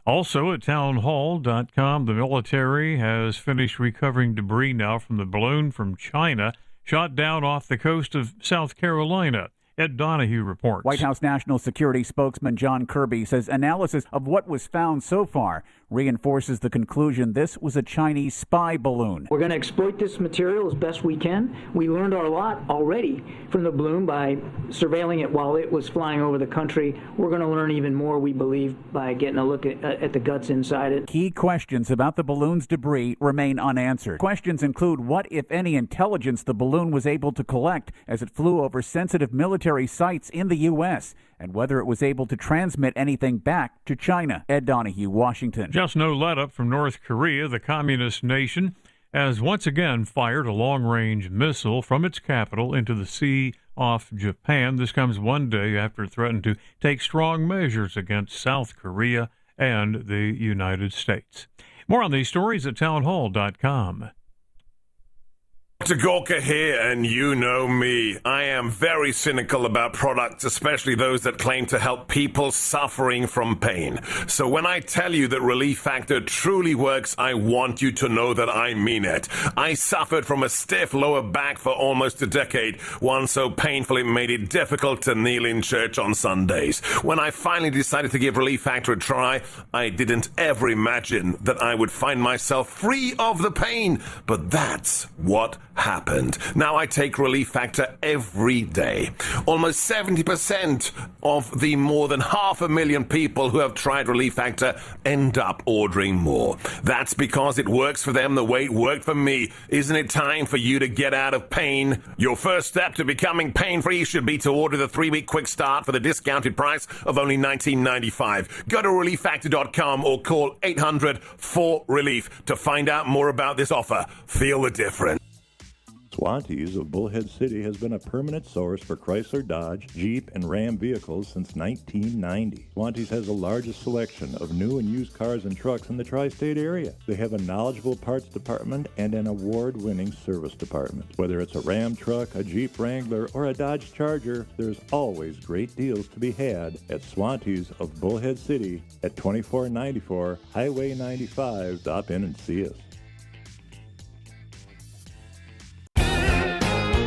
Also at townhall.com, the military has finished recovering debris now from the balloon from China shot down off the coast of South Carolina. Ed Donahue reports. White House National Security spokesman John Kirby says analysis of what was found so far reinforces the conclusion this was a Chinese spy balloon. We're going to exploit this material as best we can. We learned our lot already from the balloon by surveilling it while it was flying over the country. We're going to learn even more, we believe, by getting a look at the guts inside it. Key questions about the balloon's debris remain unanswered. Questions include what, if any, intelligence the balloon was able to collect as it flew over sensitive military sites in the U.S., and whether it was able to transmit anything back to China. Ed Donahue, Washington. Just no let-up from North Korea. The communist nation has once again fired a long-range missile from its capital into the sea off Japan. This comes one day after it threatened to take strong measures against South Korea and the United States. More on these stories at townhall.com. Dr. Gorka here, and you know me. I am very cynical about products, especially those that claim to help people suffering from pain. So when I tell you that Relief Factor truly works, I want you to know that I mean it. I suffered from a stiff lower back for almost a decade, one so painful it made it difficult to kneel in church on Sundays. When I finally decided to give Relief Factor a try, I didn't ever imagine that I would find myself free of the pain. But that's what happened. Now I take Relief Factor every day. Almost 70% of the more than 500,000 people who have tried Relief Factor end up ordering more. That's because it works for them the way it worked for me. Isn't it time for you to get out of pain? Your first step to becoming pain-free should be to order the 3-week quick start for the discounted price of only $19.95. Go to relieffactor.com or call 800-4RELIEF to find out more about this offer. Feel the difference. Swantees of Bullhead City has been a permanent source for Chrysler, Dodge, Jeep, and Ram vehicles since 1990. Swantees has the largest selection of new and used cars and trucks in the tri-state area. They have a knowledgeable parts department and an award-winning service department. Whether it's a Ram truck, a Jeep Wrangler, or a Dodge Charger, there's always great deals to be had at Swantees of Bullhead City at 2494 Highway 95. Stop in and see us.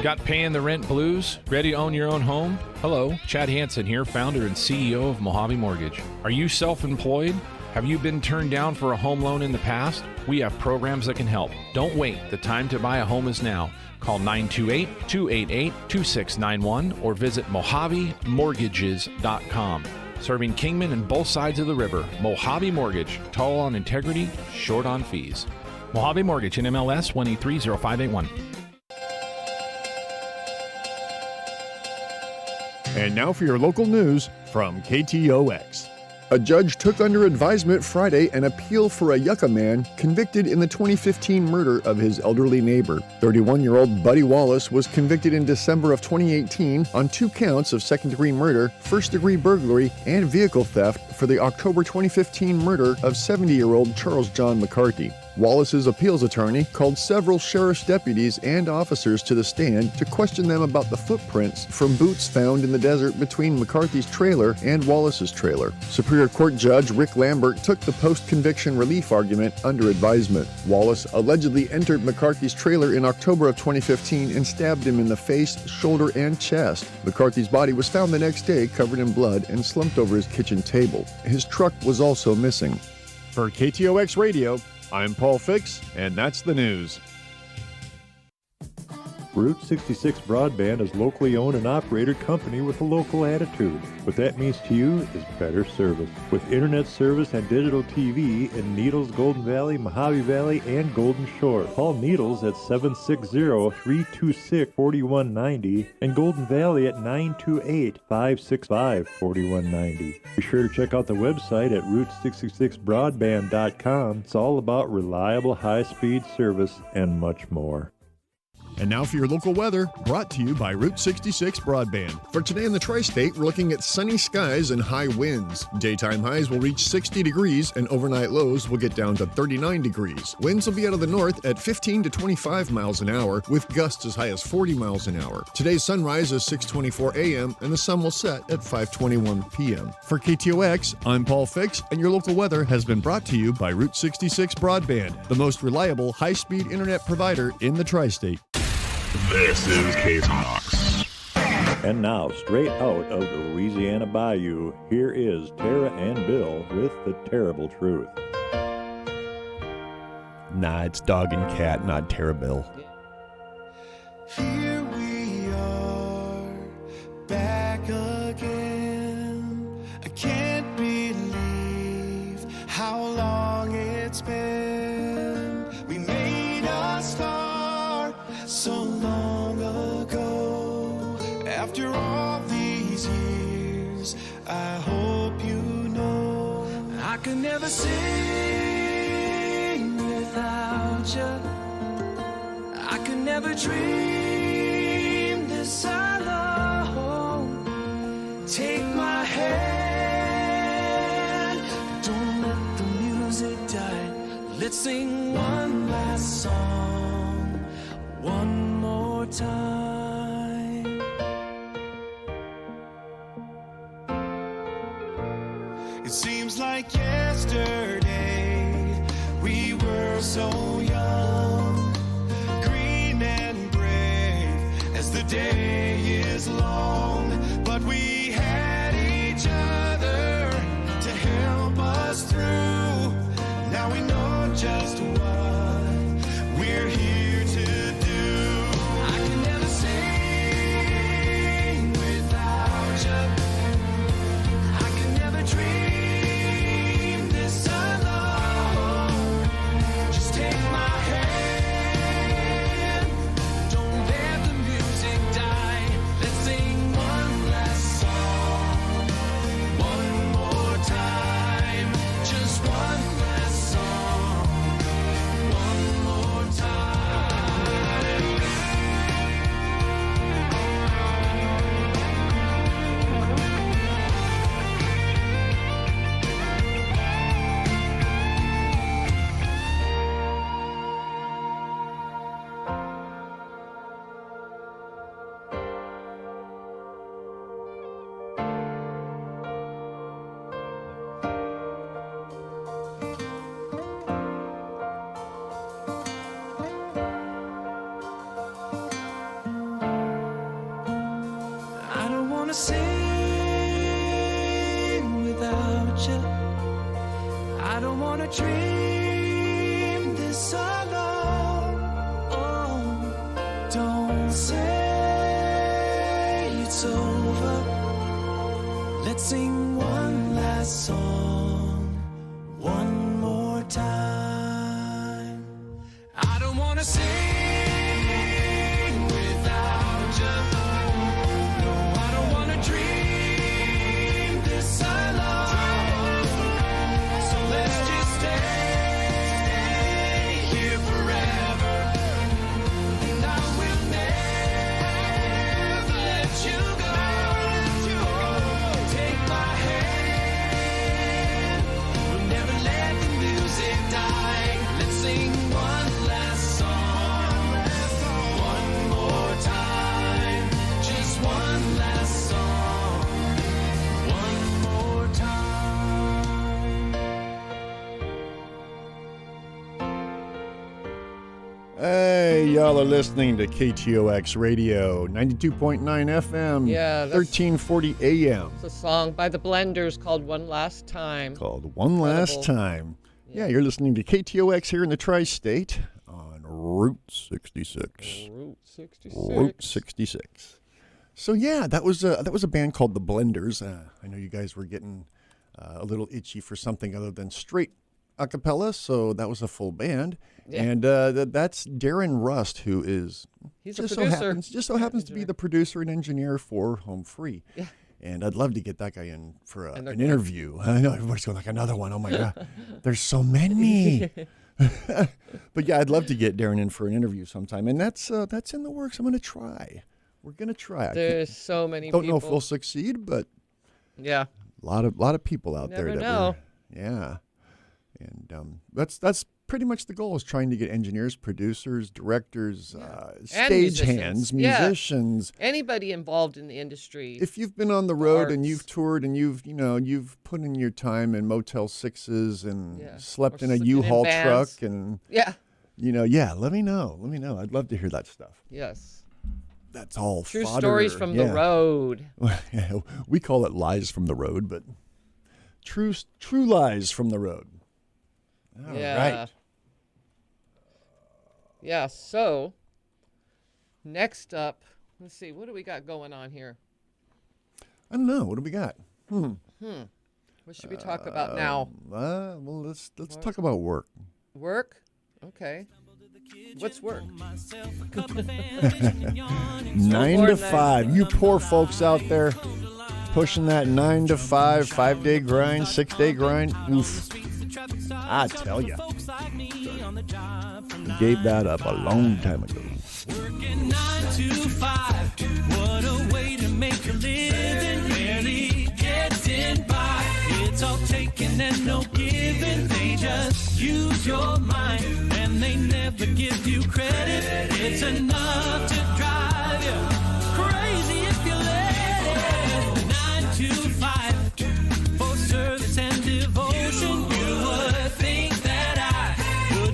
Got paying the rent blues? Ready to own your own home? Hello, Chad Hansen here, founder and CEO of Mojave Mortgage. Are you self-employed? Have you been turned down for a home loan in the past? We have programs that can help. Don't wait. The time to buy a home is now. Call 928-288-2691 or visit MojaveMortgages.com. Serving Kingman and both sides of the river. Mojave Mortgage. Tall on integrity, short on fees. Mojave Mortgage, NMLS 1830581. And now for your local news from KTOX. A judge took under advisement Friday an appeal for a Yucca man convicted in the 2015 murder of his elderly neighbor. 31-year-old Buddy Wallace was convicted in December of 2018 on 2 counts of second-degree murder, first-degree burglary, and vehicle theft for the October 2015 murder of 70-year-old Charles John McCarthy. Wallace's appeals attorney called several sheriff's deputies and officers to the stand to question them about the footprints from boots found in the desert between McCarthy's trailer and Wallace's trailer. Superior Court Judge Rick Lambert took the post-conviction relief argument under advisement. Wallace allegedly entered McCarthy's trailer in October of 2015 and stabbed him in the face, shoulder, and chest. McCarthy's body was found the next day covered in blood and slumped over his kitchen table. His truck was also missing. For KTOX Radio, I'm Paul Fix, and that's the news. Route 66 Broadband is locally owned and operated company with a local attitude. What that means to you is better service. With internet service and digital TV in Needles, Golden Valley, Mojave Valley, and Golden Shore. Call Needles at 760-326-4190 and Golden Valley at 928-565-4190. Be sure to check out the website at Route66Broadband.com. It's all about reliable high-speed service and much more. And now for your local weather, brought to you by Route 66 Broadband. For today in the tri-state, we're looking at sunny skies and high winds. Daytime highs will reach 60 degrees and overnight lows will get down to 39 degrees. Winds will be out of the north at 15 to 25 miles an hour, with gusts as high as 40 miles an hour. Today's sunrise is 6:24 a.m. and the sun will set at 5:21 p.m. For KTOX, I'm Paul Fix, and your local weather has been brought to you by Route 66 Broadband, the most reliable high-speed internet provider in the tri-state. This is KTOX. And now, straight out of the Louisiana Bayou, here is Tara and Bill with the terrible truth. Nah, it's dog and cat, not Tara Bill. Here we are, back again. I can't believe how long it's been. We made a start so long ago. After all these years, I hope you know I could never sing without you. I could never dream this alone. Take my hand, don't let the music die. Let's sing one last song, one more time. It seems like yesterday we were so young, green and brave as the day is long. But we had each other to help us through. Now we know just what we're here to do. I can never sing without you. I can never dream this alone. Just take my hand, don't let the music die. Let's sing one last song, one more time. Just one last song, one more time. I don't wanna sing without you. I don't wanna dream this alone. Oh, don't say it's over. Let's sing one last song, one more time. I don't wanna sing without you. No, I don't wanna dream this alone. So let's just stay here forever. And I will never let you go. Take my hand, we'll never let the music die. Let's sing Hey, y'all are listening to KTOX Radio, 92.9 FM, yeah, 1340 AM. It's a song by the Blenders called One Last Time. Called One Last Time. Yeah, you're listening to KTOX here in the Tri-State on Route 66. Route 66. Route 66. So yeah, that was a band called the Blenders. I know you guys were getting a little itchy for something other than straight a cappella, so that was a full band. Yeah. And that's Darren Rust, who is he's a producer. Just so happens to be the producer and engineer for Home Free. Yeah. And I'd love to get that guy in for an interview. I know everybody's going like, another one. Oh my God, there's so many. But yeah, I'd love to get Darren in for an interview sometime, and that's in the works. I'm going to try. We're going to try. There's so many. Don't know if we'll succeed, but yeah, a lot of people out there. Never know. Yeah. And that's pretty much the goal, is trying to get engineers, producers, directors, stage hands, musicians. Yeah. Anybody involved in the industry. If you've been on the road and you've toured and you've put in your time in Motel 6s and slept in a U-Haul truck and let me know. I'd love to hear that stuff. Yes. That's all true fodder. Stories from the road. We call it lies from the road, but true lies from the road. All right. Yeah, so next up, let's see, what do we got going on here? I don't know. What do we got? What should we talk about now? Well, let's talk about work. Work? Okay. What's work? 9 to 5. You poor folks out there pushing that 9 to 5, 5-day grind, 6-day grind. Oof. I tell you, gave that up a long time ago. Working 9 to 5, what a way to make a living. Barely getting by. It's all taking and no giving. They just use your mind and they never give you credit. It's enough to drive you crazy if you let it. 9 to 5 for service and devotion.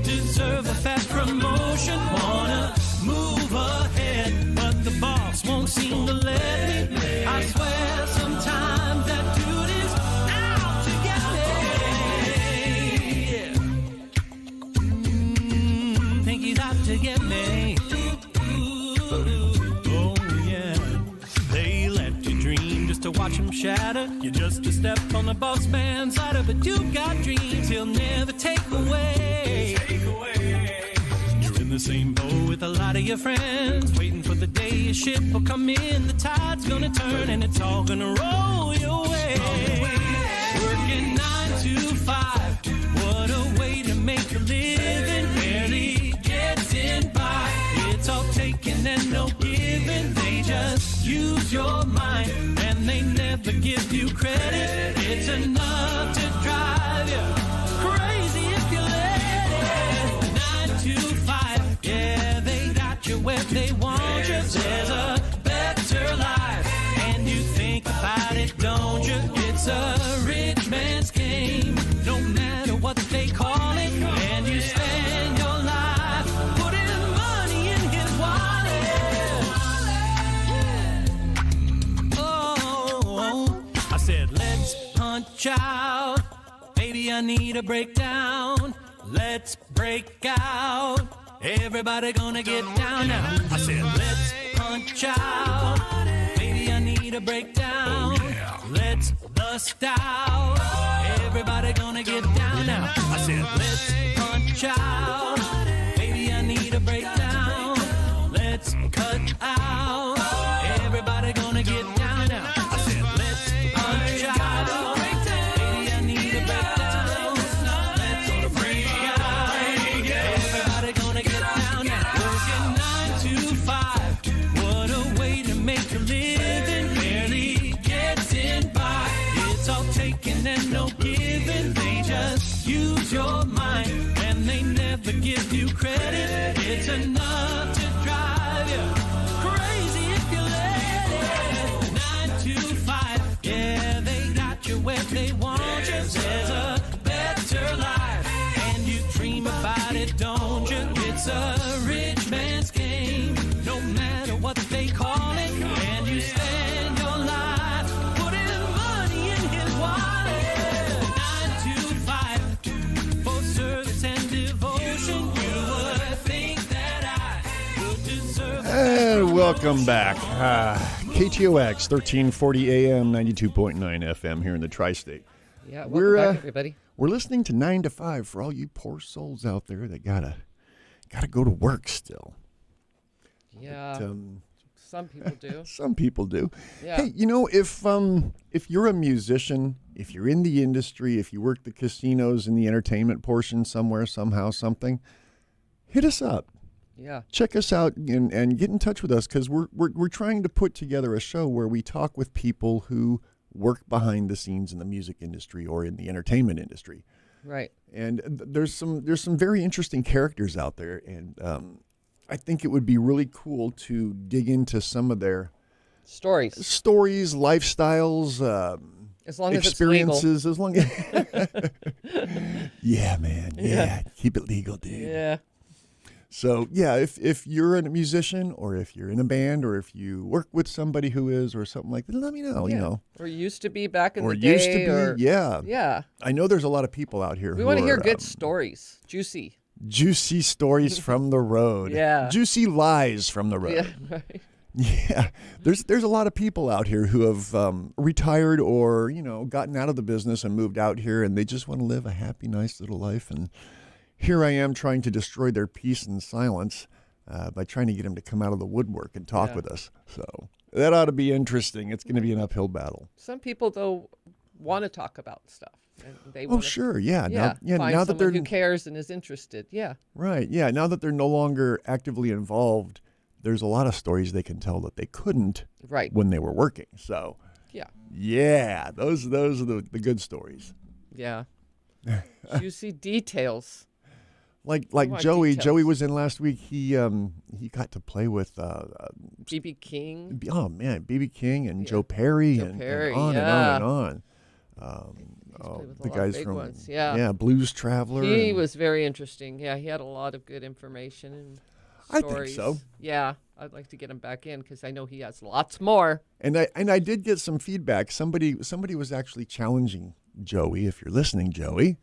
Deserve a fast promotion, wanna move ahead, but the boss won't seem to let me. I swear sometimes that dude is out to get me. Think he's out to get me. Oh yeah, they let you dream just to watch him shatter. You're just a step on the boss man's ladder, but you got dreams he'll never take away. You're in the same boat with a lot of your friends, waiting for the day your ship will come in. The tide's gonna turn and it's all gonna roll your way. Working 9 to 5, what a way to make a living. Barely getting by. It's all taking and no giving. They just use your mind and they never give you credit. It's enough to drive you crazy if you let it. 9 to 5, yeah, they got you where they want you. There's a better life, and you think about it, don't you? It's a rich man's game, no matter what they call it. And you spend your life putting money in his wallet. Oh, I said, let's punch out. Baby, I need a breakdown. Let's break out. Everybody gonna get down now. I said, let's punch out. Baby, I need a breakdown. Let's bust out. Everybody gonna get down now. I said, let's punch out. Baby, I need a breakdown. Let's cut out. Everybody gonna get down now. I said, let's punch out. Baby, I need a breakdown. Let's break out. Everybody gonna get down now. Working 9 to 5. What a way to make a living. Barely getting by. It's all taking and no giving. They just use your mind and they never give you credit. It's enough to drive you crazy if you let it. 9 to 5, yeah, they got you where they want you. There's a better life, and you dream about it, don't you? It's a real And welcome back. KTOX 1340 AM, 92.9 FM here in the Tri-State. Yeah, welcome back, everybody. We're listening to 9 to 5 for all you poor souls out there that gotta go to work still. Yeah, but, some people do. Some people do. Yeah. Hey, you know, if you're a musician, if you're in the industry, if you work the casinos in the entertainment portion somewhere, somehow, something, hit us up. Yeah. Check us out and get in touch with us, because we're trying to put together a show where we talk with people who work behind the scenes in the music industry or in the entertainment industry. Right. And there's some very interesting characters out there, and I think it would be really cool to dig into some of their stories, lifestyles, as long experiences, as it's legal. as long as yeah, man, yeah, keep it legal, dude. Yeah. So, yeah, if you're a musician, or if you're in a band, or if you work with somebody who is, or something like that, let me know, you know. Or used to be back in or the day. Used to be, yeah. Yeah. I know there's a lot of people out here we who want to hear are, good stories. Juicy stories from the road. Yeah. Juicy lies from the road. Yeah, right. Yeah. There's a lot of people out here who have retired or, you know, gotten out of the business and moved out here, and they just want to live a happy, nice little life. And here I am trying to destroy their peace and silence by trying to get them to come out of the woodwork and talk with us. So that ought to be interesting. It's going to be an uphill battle. Some people, though, want to talk about stuff. And they sure, yeah. Find now that they're who cares and is interested. Yeah. Right. Yeah. Now that they're no longer actively involved, there's a lot of stories they can tell that they couldn't when they were working. So yeah, those are the good stories. Yeah. Juicy details. Like Joey. Details. Joey was in last week. He got to play with B.B. King. Oh man, B.B. King and Joe Perry, and on and on. The guys from ones. Blues Traveler. He was very interesting. Yeah, he had a lot of good information and stories. I think so. Yeah, I'd like to get him back in, because I know he has lots more. And I did get some feedback. Somebody was actually challenging Joey, if you're listening, Joey,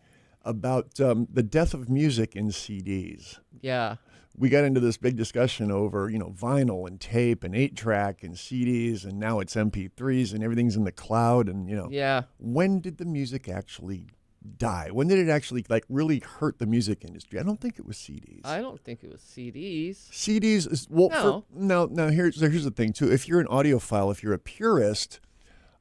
about the death of music in CDs. Yeah. We got into this big discussion over, vinyl and tape and 8-track and CDs, and now it's MP3s and everything's in the cloud. And, when did the music actually die? When did it actually really hurt the music industry? I don't think it was CDs. I don't think it was CDs. CDs is, no. Here's the thing too. If you're an audiophile, if you're a purist,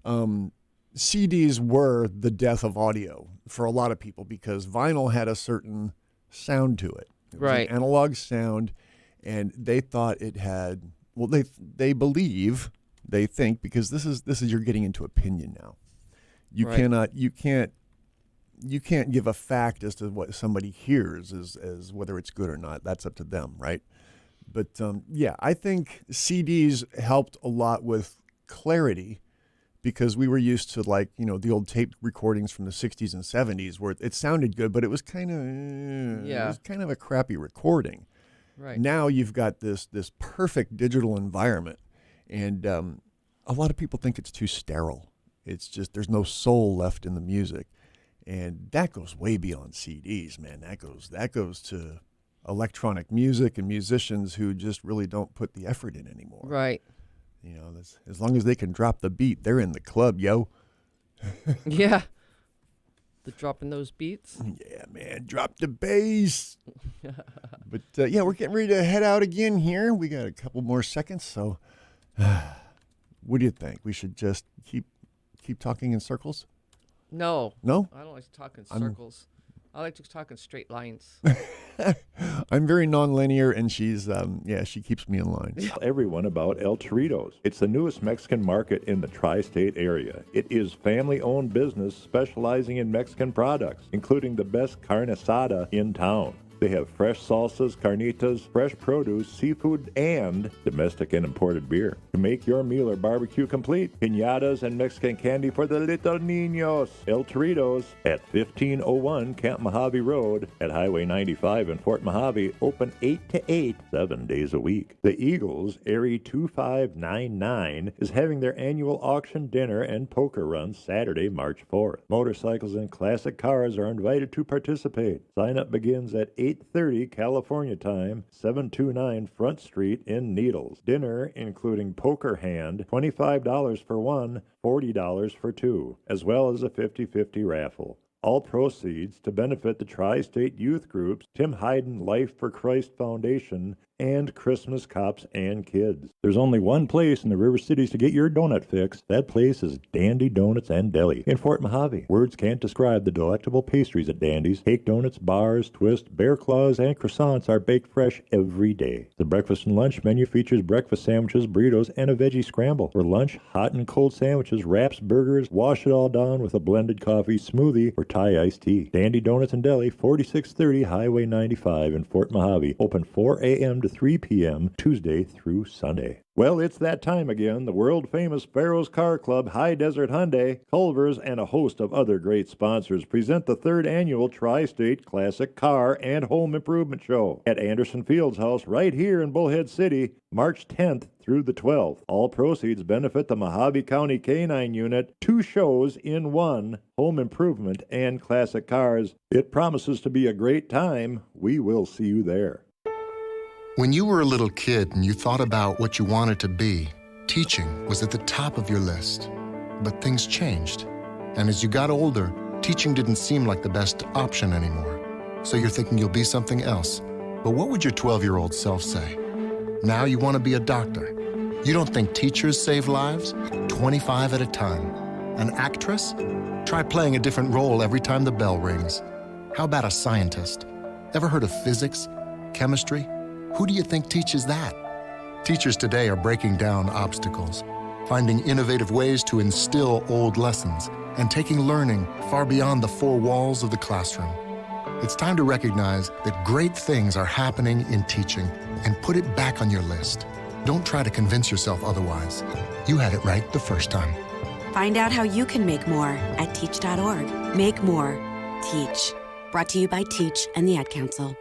CDs were the death of audio for a lot of people, because vinyl had a certain sound to it. It was an analog sound, and they thought it had, they think, because this is you're getting into opinion now. You can't give a fact as to what somebody hears as whether it's good or not. That's up to them, right? But I think CDs helped a lot with clarity, because we were used to the old tape recordings from the 60s and 70s where it sounded good, but it was kind of a crappy recording. Right. Now you've got this perfect digital environment, and a lot of people think it's too sterile. It's just there's no soul left in the music, and that goes way beyond CDs, man. That goes to electronic music and musicians who just really don't put the effort in anymore. Right. As long as they can drop the beat, they're in the club, yo. Yeah. The dropping those beats. Yeah, man. Drop the bass. But, we're getting ready to head out again here. We got a couple more seconds, so what do you think? We should just keep talking in circles? No. No? I don't like to talk in circles. I like to talk in straight lines. I'm very nonlinear, and she's, she keeps me in line. Tell everyone about El Torito's. It's the newest Mexican market in the tri-state area. It is family-owned business specializing in Mexican products, including the best carne asada in town. They have fresh salsas, carnitas, fresh produce, seafood, and domestic and imported beer. To make your meal or barbecue complete, piñatas and Mexican candy for the little niños. El Torito's at 1501 Camp Mojave Road at Highway 95 in Fort Mojave, open 8 to 8, 7 days a week. The Eagles, Area 2599, is having their annual auction dinner and poker run Saturday, March 4th. Motorcycles and classic cars are invited to participate. Sign up begins at 8 8:30 California time, 729 Front Street in Needles. Dinner, including poker hand, $25 for one, $40 for two, as well as a 50-50 raffle. All proceeds to benefit the Tri-State Youth Groups, Tim Hayden Life for Christ Foundation, and Christmas Cops and Kids. There's only one place in the River Cities to get your donut fix. That place is Dandy Donuts and Deli in Fort Mojave. Words can't describe the delectable pastries at Dandy's. Cake donuts, bars, twists, bear claws, and croissants are baked fresh every day. The breakfast and lunch menu features breakfast sandwiches, burritos, and a veggie scramble. For lunch, hot and cold sandwiches, wraps, burgers, wash it all down with a blended coffee, smoothie, or Thai iced tea. Dandy Donuts and Deli, 4630 Highway 95 in Fort Mojave. Open 4 a.m. to 3 p.m. Tuesday through Sunday. Well, it's that time again. The world-famous Farrow's Car Club, High Desert Hyundai, Culver's, and a host of other great sponsors present the 3rd annual Tri-State Classic Car and Home Improvement Show at Anderson Fields House right here in Bullhead City, March 10th through the 12th. All proceeds benefit the Mojave County K-9 Unit, 2 shows in one, home improvement and classic cars. It promises to be a great time. We will see you there. When you were a little kid and you thought about what you wanted to be, teaching was at the top of your list. But things changed. And as you got older, teaching didn't seem like the best option anymore. So you're thinking you'll be something else. But what would your 12-year-old self say? Now you want to be a doctor. You don't think teachers save lives? 25 at a time. An actress? Try playing a different role every time the bell rings. How about a scientist? Ever heard of physics? Chemistry? Who do you think teaches that? Teachers today are breaking down obstacles, finding innovative ways to instill old lessons, and taking learning far beyond the 4 walls of the classroom. It's time to recognize that great things are happening in teaching and put it back on your list. Don't try to convince yourself otherwise. You had it right the first time. Find out how you can make more at teach.org. Make more. Teach. Brought to you by Teach and the Ad Council.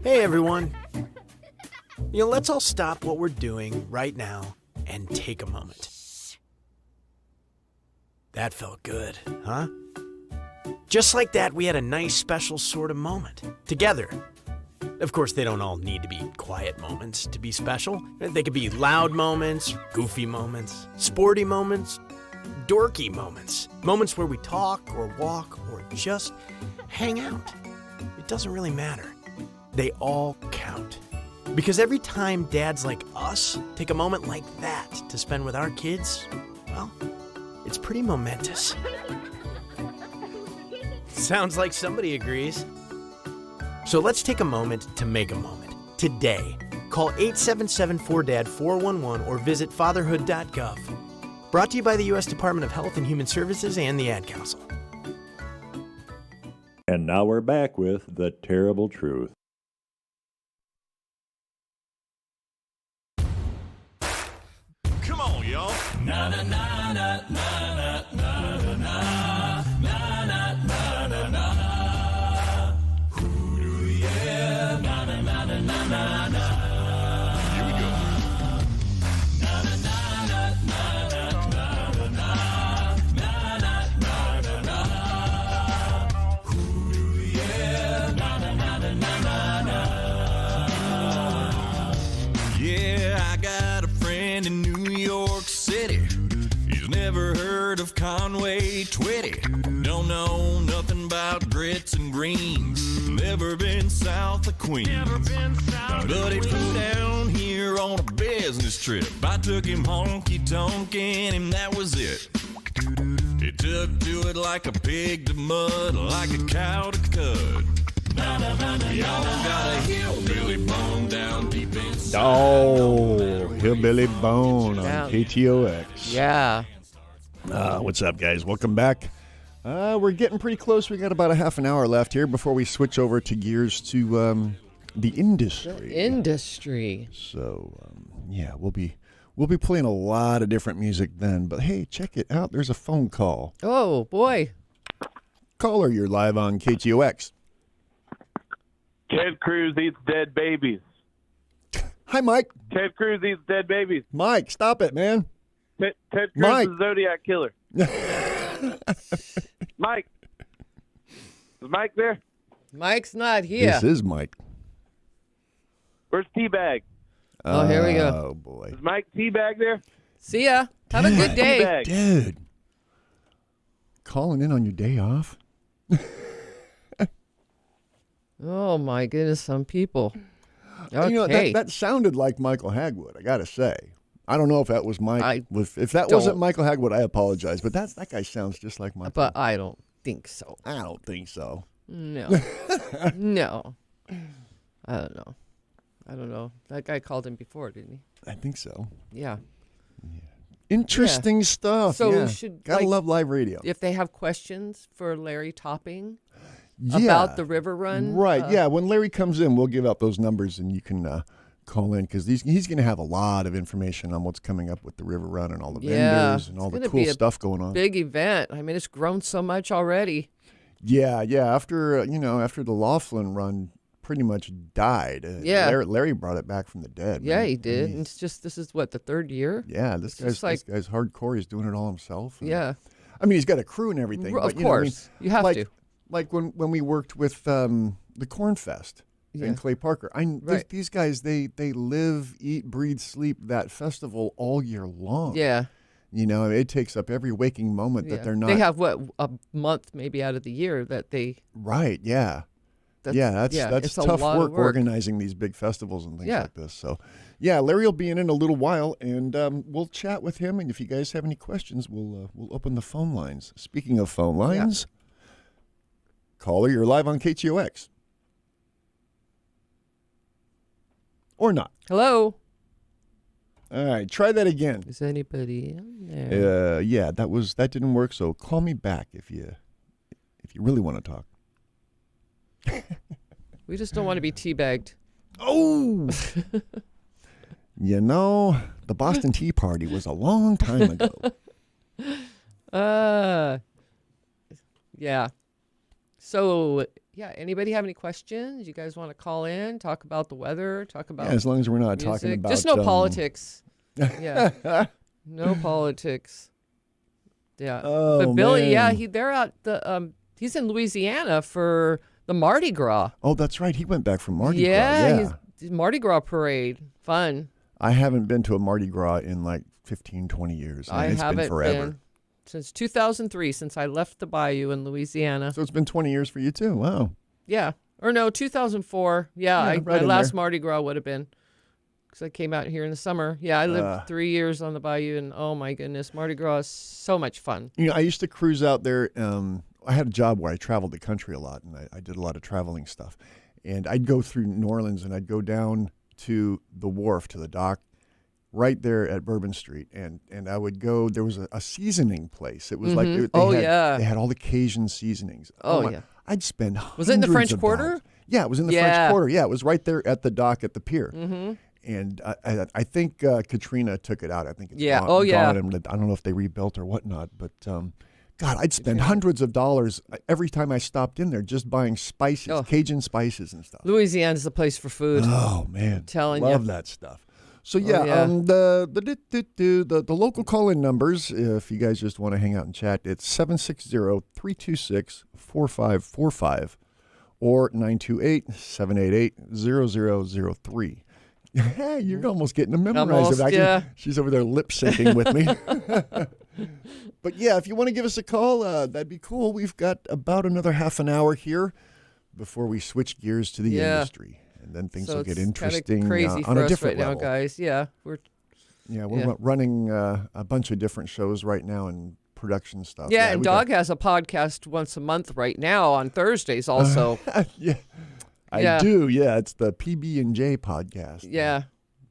Hey everyone. Let's all stop what we're doing right now and take a moment. That felt good, huh? Just like that, we had a nice special sort of moment together. Of course, they don't all need to be quiet moments to be special. They could be loud moments, goofy moments, sporty moments, dorky moments. Moments where we talk or walk or just hang out. It doesn't really matter. They all count. Because every time dads like us take a moment like that to spend with our kids, well, it's pretty momentous. Sounds like somebody agrees. So let's take a moment to make a moment. Today, call 877-4DAD-411 or visit fatherhood.gov. Brought to you by the U.S. Department of Health and Human Services and the Ad Council. And now we're back with The Terrible Truth. Come on, y'all. Na na na na na na na na na na na na na. Ooh, yeah. Na na na na na na na. Here we go. Na na na na na na na na na na na na. Ooh, yeah. Na na na na na na. Yeah, I got a friend in New York City. He's never heard of Conway Twitty. Don't know nothing about grits and greens. Never been south of Queens. But he flew down here on a business trip. I took him honky-tonkin' and that was it. He took to it like a pig to mud, like a cow to cud. Y'all got a hillbilly bone down deep inside. Oh, Hillbilly Bone on KTOX. Yeah. What's up, guys? Welcome back. We're getting pretty close. We got about a half an hour left here before we switch over to gears to the industry. So, yeah, we'll be playing a lot of different music then. But hey, check it out. There's a phone call. Oh boy. Caller, you're live on KTOX. Ted Cruz eats dead babies. Hi, Mike. Ted Cruz eats dead babies. Mike, stop it, man. Ted Cruz Mike. is a Zodiac killer. Mike. Is Mike there? Mike's not here. This is Mike. Where's Teabag? Oh, here we go. Oh, boy. Is Mike Teabag there? See ya. Have a good day. Teabag. Dude. Calling in on your day off? Oh, my goodness, some people. Okay. You know, that sounded like Michael Hagwood, I got to say. I don't know if that was Mike. If that wasn't Michael Hagwood, I apologize. But that guy sounds just like Michael. But I don't think so. I don't think so. No. No. I don't know. That guy called him before, didn't he? I think so. Yeah. Interesting stuff. So yeah. should Gotta love live radio. If they have questions for Larry Topping about the river run. Right. Yeah. When Larry comes in, we'll give out those numbers and you can call in because he's going to have a lot of information on what's coming up with the river run and all the vendors and all the cool stuff going on. Big event. I mean, it's grown so much already. Yeah. Yeah. After the Laughlin run pretty much died. Larry brought it back from the dead. Yeah, man. he did. And it's just, this is what, the third year? Yeah, this guy's hardcore. He's doing it all himself. Yeah. I mean, he's got a crew and everything. Of course. You have to. Like when we worked with the Corn Fest and Clay Parker. These guys, they live, eat, breathe, sleep that festival all year long. Yeah. You know, it takes up every waking moment that they're not. They have, a month maybe out of the year that they. Right, yeah. That's tough work organizing these big festivals and things like this. So, yeah, Larry will be in a little while, and we'll chat with him. And if you guys have any questions, we'll open the phone lines. Speaking of phone lines, caller, you're live on KTOX. Or not. Hello. All right, try that again. Is anybody on there? Yeah, that didn't work. So call me back if you really want to talk. We just don't want to be teabagged. Oh! You know, the Boston Tea Party was a long time ago. Yeah. So, anybody have any questions? You guys want to call in, talk about the weather, talk about as long as we're not music? talking about... Just no politics. Yeah. No politics. Yeah. Oh, but Billy, man. they're out he's in Louisiana for the Mardi Gras. Oh, that's right. He went back from Mardi Gras. Yeah. Mardi Gras parade. Fun. I haven't been to a Mardi Gras in like 15, 20 years. It's been forever. Been since 2003, since I left the Bayou in Louisiana. So it's been 20 years for you too. Wow. Yeah. Or no, 2004. Yeah, my last Mardi Gras would have been because I came out here in the summer. Yeah, I lived 3 years on the Bayou, and oh my goodness, Mardi Gras is so much fun. You know, I used to cruise out there. I had a job where I traveled the country a lot, and I did a lot of traveling stuff. And I'd go through New Orleans, and I'd go down to the wharf, to the dock, right there at Bourbon Street. And I would go, there was a seasoning place. It was like, they had all the Cajun seasonings. I'd spend hundreds Was it in the French of Quarter? dollars. Yeah, it was in the French Quarter. Yeah, it was right there at the dock at the pier. Mm-hmm. And I think Katrina took it out. I think it's gone. And I don't know if they rebuilt or whatnot, but God, I'd spend hundreds of dollars every time I stopped in there just buying spices, Cajun spices and stuff. Louisiana's the place for food. Oh man, Love that stuff. So the local call-in numbers, if you guys just want to hang out and chat, it's 760-326-4545 or 928-788-0003. You're almost getting to memorize it. She's over there lip syncing with me. But yeah, if you want to give us a call, that'd be cool. We've got about another half an hour here before we switch gears to the industry, and then things will get interesting crazy on for a us different right level. now, guys. Yeah, we're running a bunch of different shows right now and production stuff. Yeah, and Dog has a podcast once a month right now on Thursdays also. I do. Yeah, it's the PB&J podcast. Yeah.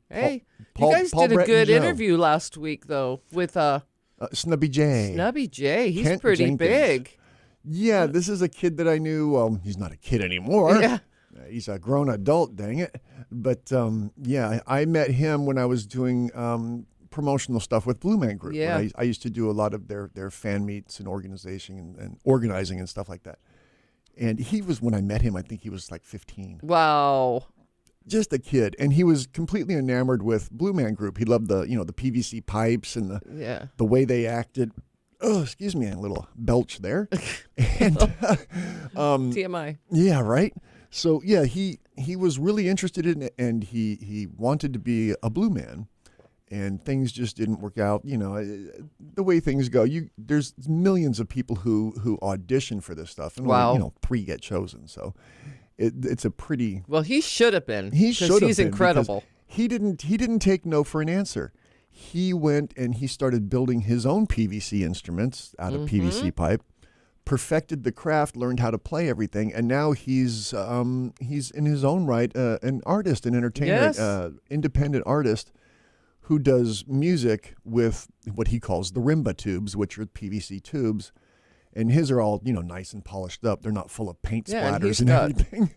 Hey, you guys did a good interview last week though with Snubby J. Snubby J. He's Kent pretty Jenkins. Big. Yeah, this is a kid that I knew. Well, he's not a kid anymore. Yeah. He's a grown adult, dang it. But I met him when I was doing promotional stuff with Blue Man Group. Yeah. I used to do a lot of their fan meets and organizing and stuff like that. And he was, when I met him, I think he was like 15. Wow. Just a kid, and he was completely enamored with Blue Man Group. He loved the PVC pipes and the way they acted. Oh, excuse me, a little belch there. And TMI. Yeah, right. So yeah, he was really interested in it, and he wanted to be a blue man, and things just didn't work out. You know, the way things go. There's millions of people who audition for this stuff, and only, 3 get chosen. So it's a pretty. Well, he should have been. He should have been. He's incredible. He didn't take no for an answer. He went and he started building his own PVC instruments out of PVC pipe, perfected the craft, learned how to play everything, and now he's in his own right an artist, an entertainer, independent artist who does music with what he calls the rimba tubes, which are PVC tubes, and his are all nice and polished up. They're not full of paint splatters and everything.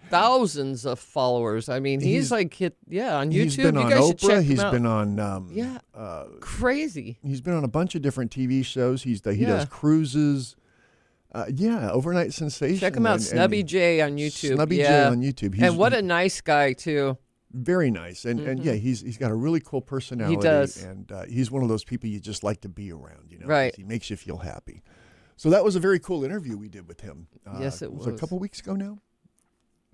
Thousands of followers. I mean, he's like on YouTube. He's been on Oprah. He's been on crazy. He's been on a bunch of different TV shows. He does cruises. Overnight sensation. Check him out, Snubby J on YouTube. Snubby J on YouTube. And what a nice guy too. Very nice, and he's got a really cool personality. He does, and he's one of those people you just like to be around. Right? He makes you feel happy. So that was a very cool interview we did with him. Yes, it was. Was it a couple weeks ago now?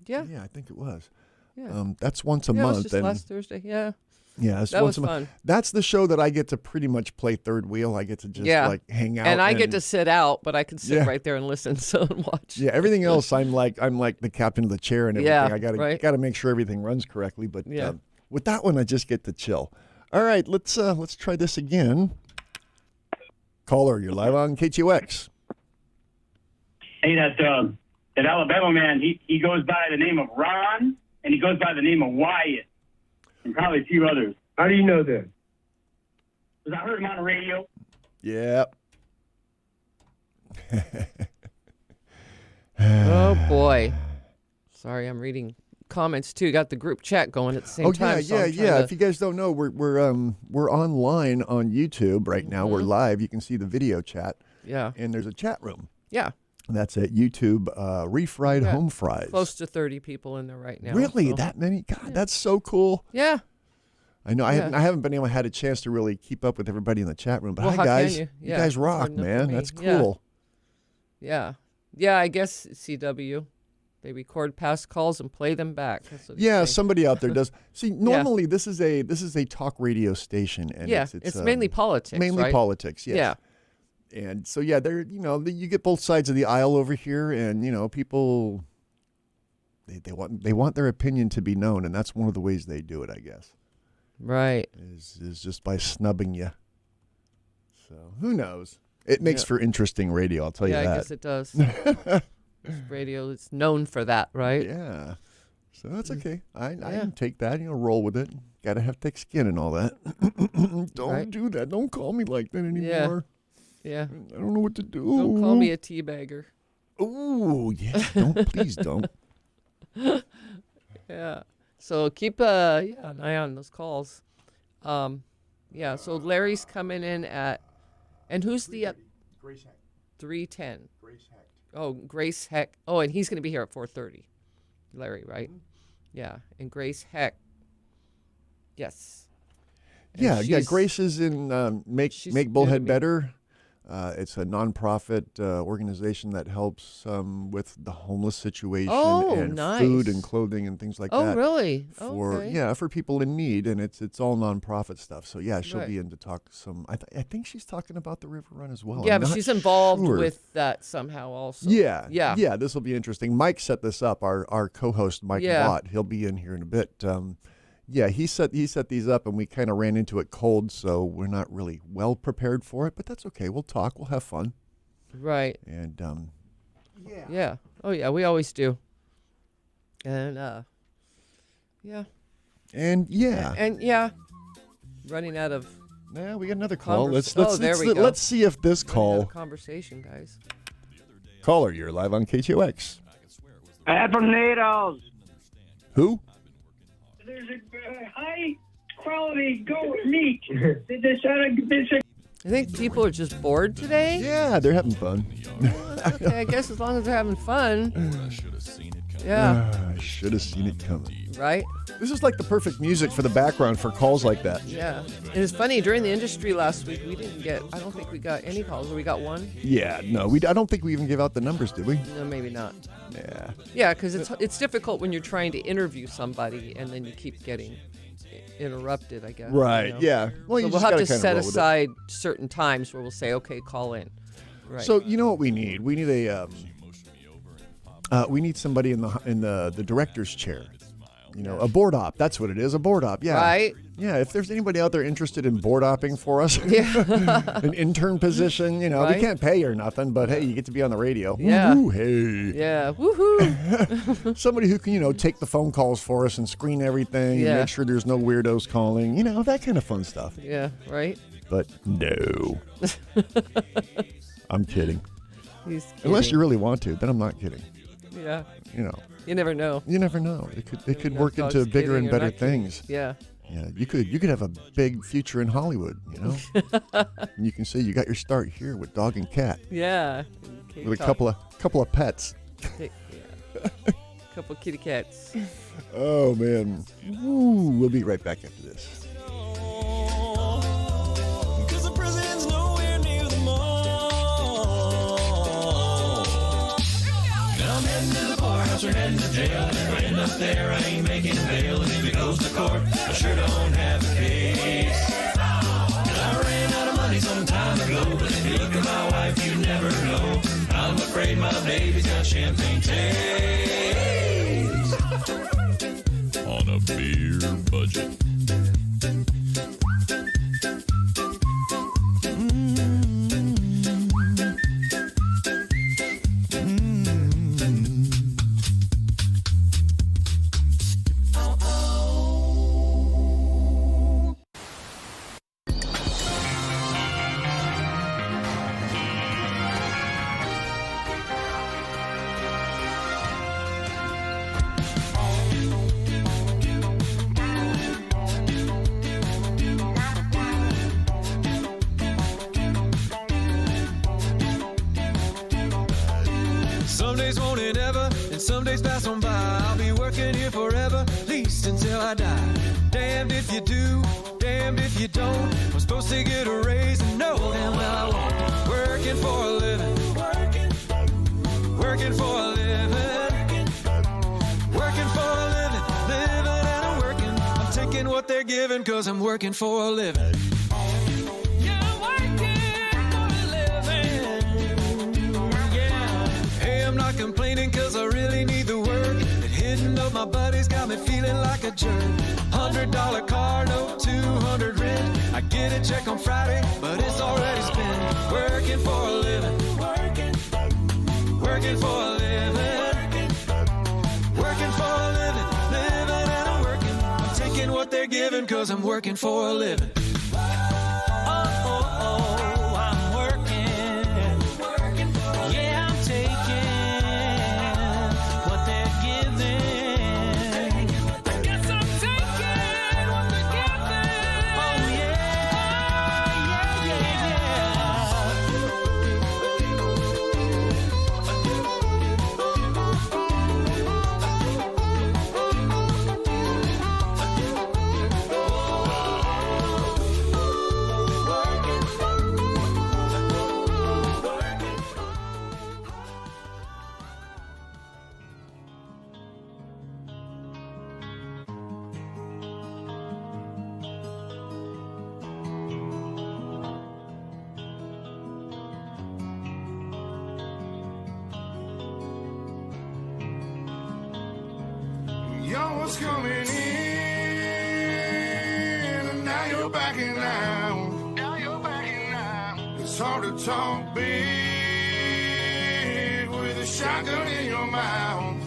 Yeah, I think it was. Yeah, that's once a month. month. It was just last Thursday. Yeah. Yeah, that was fun. That's the show that I get to pretty much play third wheel. I get to just hang out, and I get to sit out, but I can sit right there and listen and watch. Yeah, everything else I'm like the captain of the chair and everything. I gotta make sure everything runs correctly. But with that one, I just get to chill. All right, let's try this again. Caller, you're live on KTOX. Hey, that Alabama man, he goes by the name of Ron, and he goes by the name of Wyatt, and probably a few others. How do you know that? Because I heard him on the radio. Yep. Oh, boy. Sorry, I'm reading comments, too. Got the group chat going at the same time. Yeah. If you guys don't know, we're online on YouTube right now. We're live. You can see the video chat. Yeah. And there's a chat room. Yeah. That's at YouTube, Refried Home Fries. Close to 30 people in there right now. Really? So. That many? God, that's so cool. Yeah. I know. I haven't been able to had a chance to really keep up with everybody in the chat room. But well, hi, guys. You guys rock, man. That's cool. Yeah. Yeah, I guess CW. They record past calls and play them back. Somebody out there does. See, normally this is a talk radio station, and it's mainly politics. Mainly politics. Yes. Yeah. And so there you get both sides of the aisle over here, and people they want their opinion to be known, and that's one of the ways they do it, I guess. Right. Is just by snubbing you. So who knows? It makes for interesting radio, I'll tell you that. Yeah, I guess it does. Radio is known for that, right? Yeah. So that's okay. I can take that, roll with it. Got to have thick skin and all that. Don't do that. Don't call me like that anymore. Yeah. I don't know what to do. Don't call me a teabagger. Ooh, yeah. Please don't. Yeah. So keep an eye on those calls. So Larry's coming in at, and who's the Grace Heck. 310. Grace Heck. Oh, Grace Heck. Oh, and he's going to be here at 4:30. Larry, right? Mm-hmm. Yeah, and Grace Heck. Yes. And Grace is in Make Bullhead Better. It's a nonprofit organization that helps with the homeless situation and food and clothing and things like that. Oh, really? For people in need, and it's all nonprofit stuff. So she'll be in to talk some. I think she's talking about the River Run as well. Yeah, but she's involved with that somehow also. Yeah. This will be interesting. Mike set this up. Our co-host Mike Watt. He'll be in here in a bit. He set these up, and we kind of ran into it cold, so we're not really well prepared for it, but that's okay. We'll talk. We'll have fun. Right. And, Yeah. Oh, yeah, we always do. And, And, running out of... Yeah, we got another call. There we go. Let's see if this call... Conversation, guys. Caller, you're live on KTOX. Tornadoes. Who? There's a high-quality goat meat. I think people are just bored today. Yeah, they're having fun. Okay, I guess as long as they're having fun. Yeah. I should have seen it coming. Right? This is like the perfect music for the background for calls like that. Yeah. And it's funny, during the industry last week, I don't think we got any calls. Or we got one? Yeah, no, I don't think we even gave out the numbers, did we? No, maybe not. Yeah. Yeah, because it's difficult when you're trying to interview somebody and then you keep getting interrupted, I guess. Right, you know? yeah. Well, so you we'll just have gotta to kinda set roll with it. aside certain times where we'll say, okay, call in. Right. So you know what we need? We need we need somebody in the director's chair. You know, a board op. That's what it is, a board op. Yeah. Right. Yeah, if there's anybody out there interested in board opping for us, yeah. an intern position, you know, Right. we can't pay you or nothing, but hey, you get to be on the radio. Yeah. Woo-hoo, hey. Yeah, woohoo. Somebody who can, you know, take the phone calls for us and screen everything, Yeah. and make sure there's no weirdos calling, you know, that kind of fun stuff. Yeah, right? But no. I'm kidding. He's kidding. Unless you really want to, then I'm not kidding. Yeah. You know. You never know. You never know. It could Yeah, work into dog's bigger and kidding or better not kidding. things. Yeah. Yeah, you could have a big future in Hollywood, you know. And you can say you got your start here with dog and cat. Yeah. With a couple of pets. Yeah. Couple kitty cats. Oh man. Ooh, we'll be right back after this. Or heading to jail, and if I end up there, I ain't making bail. And if it goes to court, I sure don't have a case. I ran out of money some time ago, but if you look at my wife, you never know. I'm afraid my baby's got champagne taste. On a beer budget. Some days won't it ever, and some days pass on by. I'll be working here forever, least until I die. Damned if you do, damned if you don't. I'm supposed to get a raise, and no, damn well I won't. Working for a living, working for a living, working for a living, living and I'm working. I'm taking what they're giving, cause I'm working for a living. Complaining cause I really need the work. And hitting up my buddies got me feeling like a jerk. $100 car note, 200 rent. I get a check on Friday, but it's already spent. Working for a living. Working for a living. Working for a living. Living and I'm working. I'm taking what they're giving cause I'm working for a living. Y'all was coming in, and now you're backing out. Now you're backing out. It's hard to talk big with a shotgun in your mouth.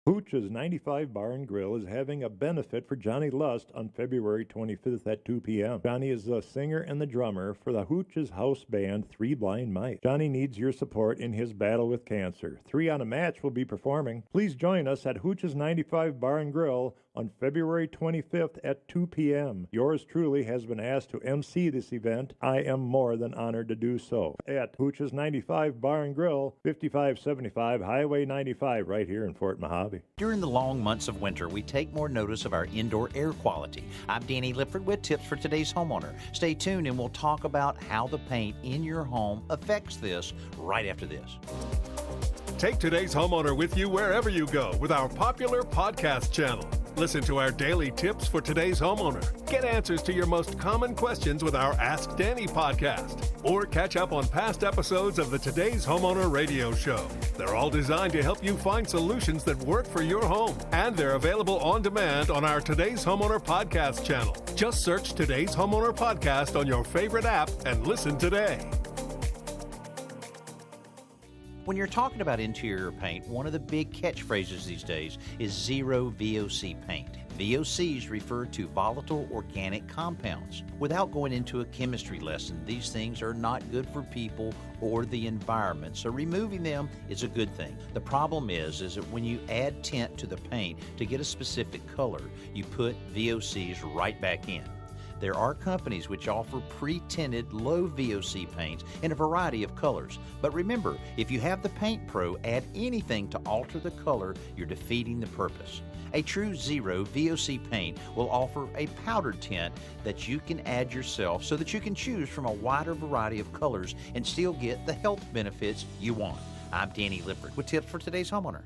Hooch's 95 Bar and Grill is having a benefit for Johnny Lust on February 25th at 2 p.m. Johnny is the singer and the drummer for the Hooch's house band Three Blind Mice. Johnny needs your support in his battle with cancer. Three on a Match will be performing. Please join us at Hooch's 95 Bar and Grill on February 25th at 2 p.m. Yours truly has been asked to MC this event. I am more than honored to do so. At Hooch's 95 Bar and Grill, 5575 Highway 95, right here in Fort Mojave. During the long months of winter, we take more notice of our indoor air quality. I'm Danny Lippert with tips for today's homeowner. Stay tuned and we'll talk about how the paint in your home affects this right after this. Take today's homeowner with you wherever you go with our popular podcast channel. Listen to our daily tips for today's homeowner. Get answers to your most common questions with our Ask Danny podcast. Or catch up on past episodes of the Today's Homeowner radio show. They're all designed to help you find solutions that work for your home. And they're available on demand on our Today's Homeowner podcast channel. Just search Today's Homeowner podcast on your favorite app and listen today. When you're talking about interior paint, one of the big catchphrases these days is zero VOC paint. VOCs refer to volatile organic compounds. Without going into a chemistry lesson, these things are not good for people or the environment, so removing them is a good thing. The problem is that when you add tint to the paint to get a specific color, you put VOCs right back in. There are companies which offer pre-tinted low VOC paints in a variety of colors. But remember, if you have the Paint Pro, add anything to alter the color, you're defeating the purpose. A true zero VOC paint will offer a powdered tint that you can add yourself so that you can choose from a wider variety of colors and still get the health benefits you want. I'm Danny Lippert with tips for today's homeowner.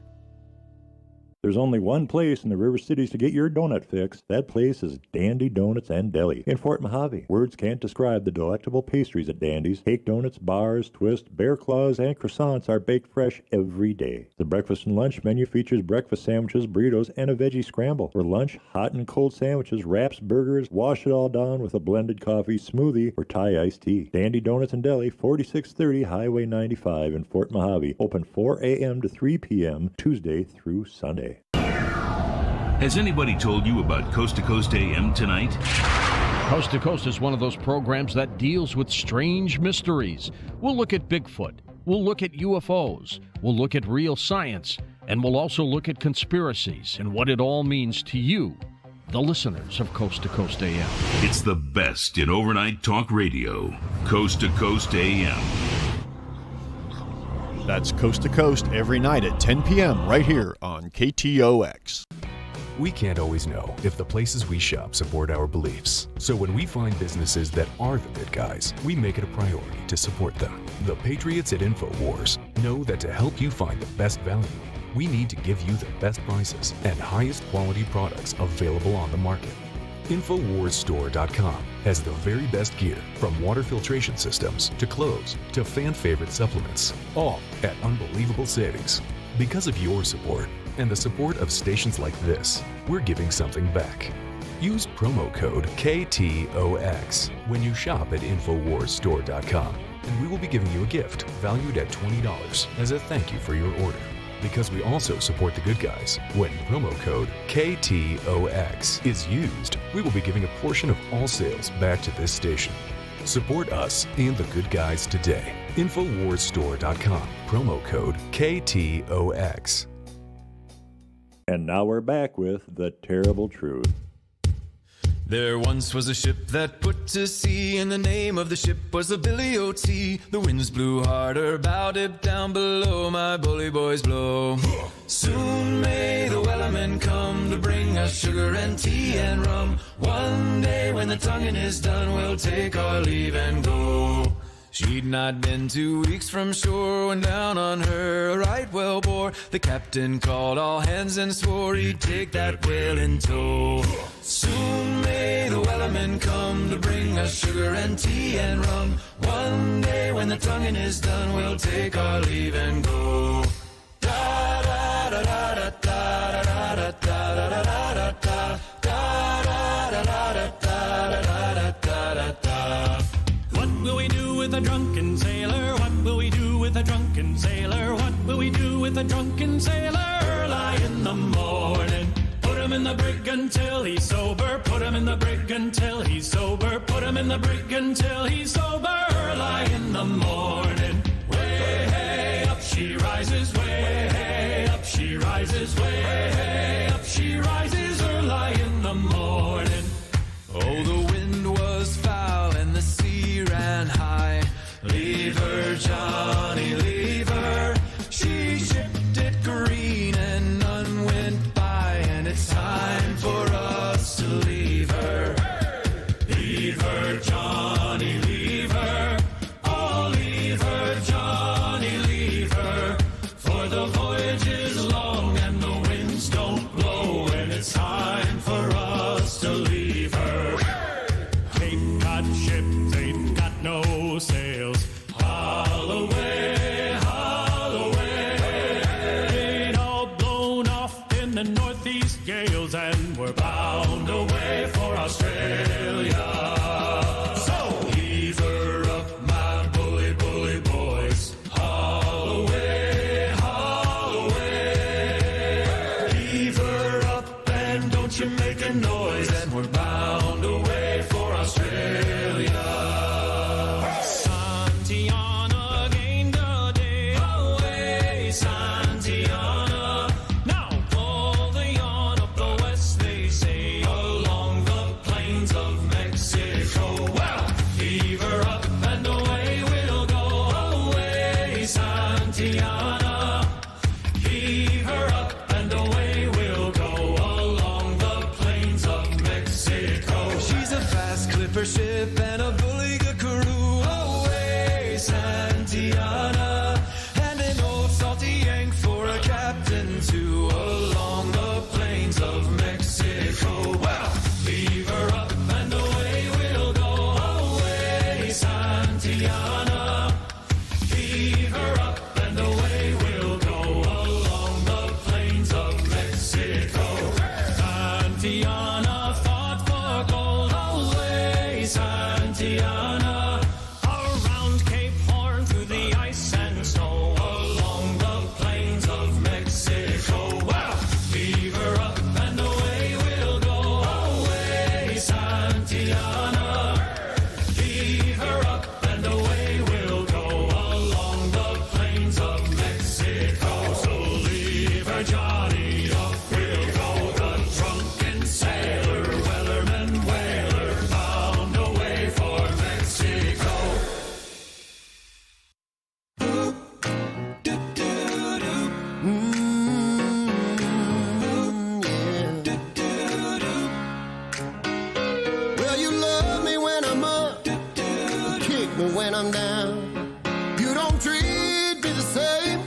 There's only one place in the River Cities to get your donut fix. That place is Dandy Donuts and Deli in Fort Mojave. Words can't describe the delectable pastries at Dandy's. Cake donuts, bars, twists, bear claws, and croissants are baked fresh every day. The breakfast and lunch menu features breakfast sandwiches, burritos, and a veggie scramble. For lunch, hot and cold sandwiches, wraps, burgers, wash it all down with a blended coffee, smoothie, or Thai iced tea. Dandy Donuts and Deli, 4630 Highway 95 in Fort Mojave. Open 4 a.m. to 3 p.m. Tuesday through Sunday. Has anybody told you about Coast to Coast AM tonight? Coast to Coast is one of those programs that deals with strange mysteries. We'll look at Bigfoot, we'll look at UFOs, we'll look at real science, and we'll also look at conspiracies and what it all means to you, the listeners of Coast to Coast AM. It's the best in overnight talk radio. Coast to Coast AM. That's Coast to Coast every night at 10 p.m. right here on KTOX. We can't always know if the places we shop support our beliefs. So when we find businesses that are the good guys, we make it a priority to support them. The Patriots at InfoWars know that to help you find the best value, we need to give you the best prices and highest quality products available on the market. InfoWarsStore.com has the very best gear, from water filtration systems to clothes to fan favorite supplements, all at unbelievable savings. Because of your support and the support of stations like this, we're giving something back. Use promo code KTOX when you shop at InfoWarsStore.com, and we will be giving you a gift valued at $20 as a thank you for your order. Because we also support the good guys, when promo code KTOX is used, we will be giving a portion of all sales back to this station. Support us and the good guys today. InfoWarsStore.com, promo code KTOX. And now we're back with The Terrible Truth. There once was a ship that put to sea, and the name of the ship was the Billy O.T. The winds blew harder, bowed it down below, my bully boys blow. Soon may the wellerman come to bring us sugar and tea and rum. One day when the tonguing is done, we'll take our leave and go. She'd not been 2 weeks from shore when down on her a right whale bore. The captain called all hands and swore he'd take that whale in tow. Soon may the wellerman come to bring us sugar and tea and rum. One day when the tonguing is done, we'll take our leave and go. Da da da da da da da da da da da da da. What will we do with a drunken sailor? What will we do with a drunken sailor? What will we do with a drunken sailor? Early in the morning. until he's sober. Put him in the brig until he's sober. Put him in the brig until he's sober. Early in the morning, way hey up she rises. Way hey up she rises. Way hey up she rises. Early in the morning. Oh, the wind was foul and the sea ran high. Leave her, Johnny, leave her. She shipped it green and none went by, and it's time for us to leave her. Leave her, Johnny, leave her. Oh, leave her, Johnny, leave her. For the voyage is long and the winds don't blow, and it's time for us to leave her. Ain't got ships, ain't got no sails. Haul away, haul away. Ain't all blown off in the northeast gales, and we're bound away for Australia. So heave her up, my bully, bully boys. Haul away, haul away. Heave her up and don't you make a noise, and we're bound away for Australia. Santiana gained a day away, Santiana. Now pull the yarn up the west, they say, along the plains of Mexico. Well, heave her up and away we'll go, away, Santiana. Heave her up and away we'll go, along the plains of Mexico. She's a fast clipper ship and a bully good crew, away, Santiana. And an old salty yank for a captain too, along the plains of Mexico. Well, leave her up and away we'll go, away, Santiana. Leave her up and away we'll go, along the plains of Mexico. Santiana fought for gold, away, Santiana. Around Cape Horn through the ice and snow, along the plains of Mexico. Well, leave her up and away we'll go, away, Santiana. Leave her up and away we'll go, along the plains of Mexico. So leave her, Johnny, off we'll go. The drunken sailor, weatherman, whaler, bound away for Mexico. Well, you love me when I'm up, kick me when I'm down. You don't treat me the same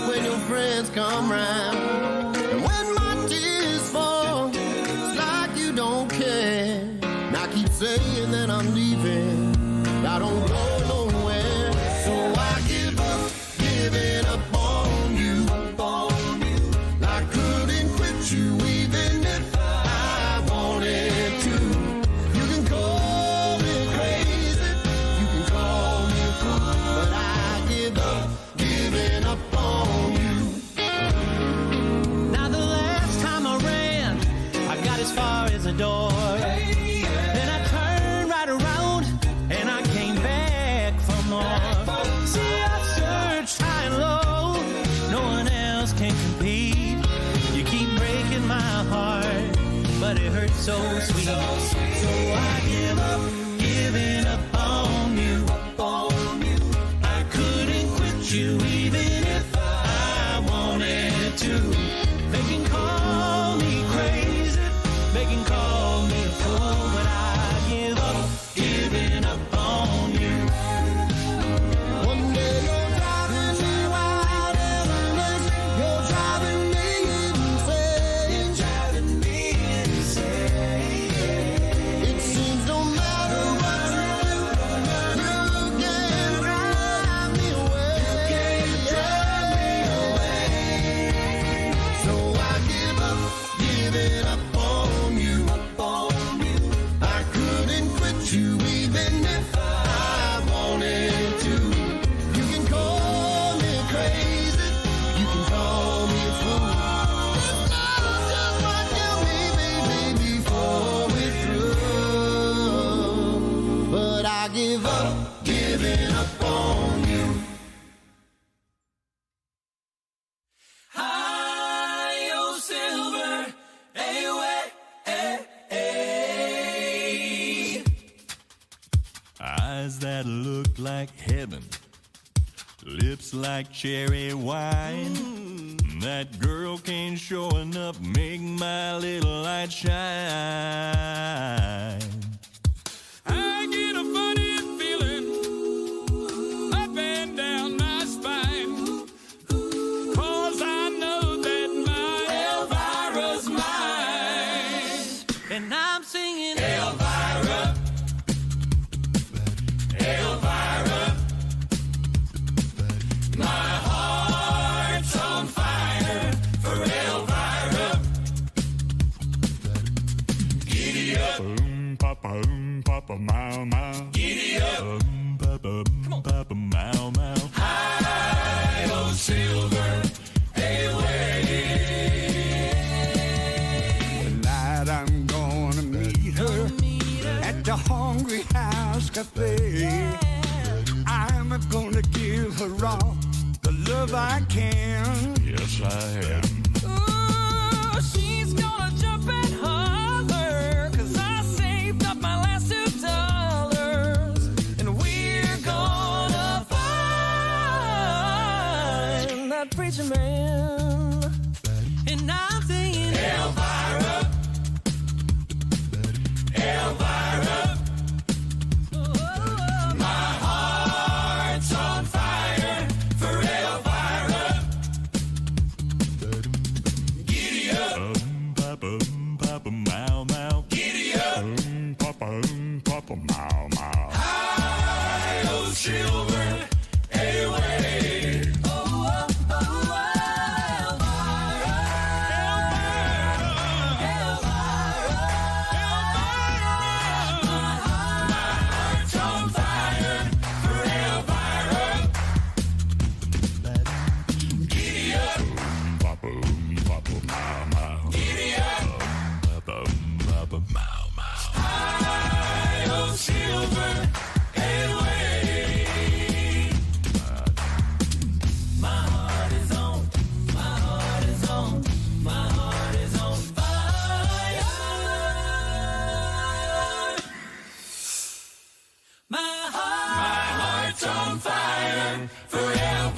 when your friends come round. And when my tears fall, it's like you don't care. And I keep saying that I'm leaving, I don't go nowhere. So I give up, giving up on you. I couldn't quit you even if I wanted to. You can call me crazy, you can call me a fool, but I give up, giving up on you. Now the last time I ran, I got as far as the door. Then I turned right around and I came back for more. See, I searched high and low, no one else can compete. You keep breaking my heart, but it hurts so sweet. So I give up, giving up on you. I couldn't quit you even if I wanted to. They can call me crazy, they can call me a fool, but I give up, giving up on you. One day you're driving me wild and you're driving me insane. It seems no Eyes that look like heaven, lips like cherry wine. That girl can't show enough, make my little light shine. I get a funny feeling up and down my spine, 'cause I know that my Elvira's mine. And I'm singing Elvira, Elvira. My heart's on fire for Elvira. Giddy up. Papa, mow, mow. Giddy up. Papa, mow, mow. High, oh, silver, away. Tonight I'm gonna meet her at the Hungry House Cafe. I'm gonna give her all the love I can. Yes, I am. Ooh, she's gonna jump and holler, 'cause I saved up my last $2, and we're gonna find that preacher man. And I'm singing Elvira, Elvira. My heart's on fire for Elvira. Giddy up. Papa, mow, mow. Giddy up. Papa, mow, mow. High, oh, silver, away. Oh, oh, oh, Elvira. My heart's on fire for Elvira. Giddy up. Papa, mow, mow. Giddy up. Papa, mow, mow. High, oh, silver, away. My heart is on, my heart is on, my heart is on fire. My heart's on fire for Elvira.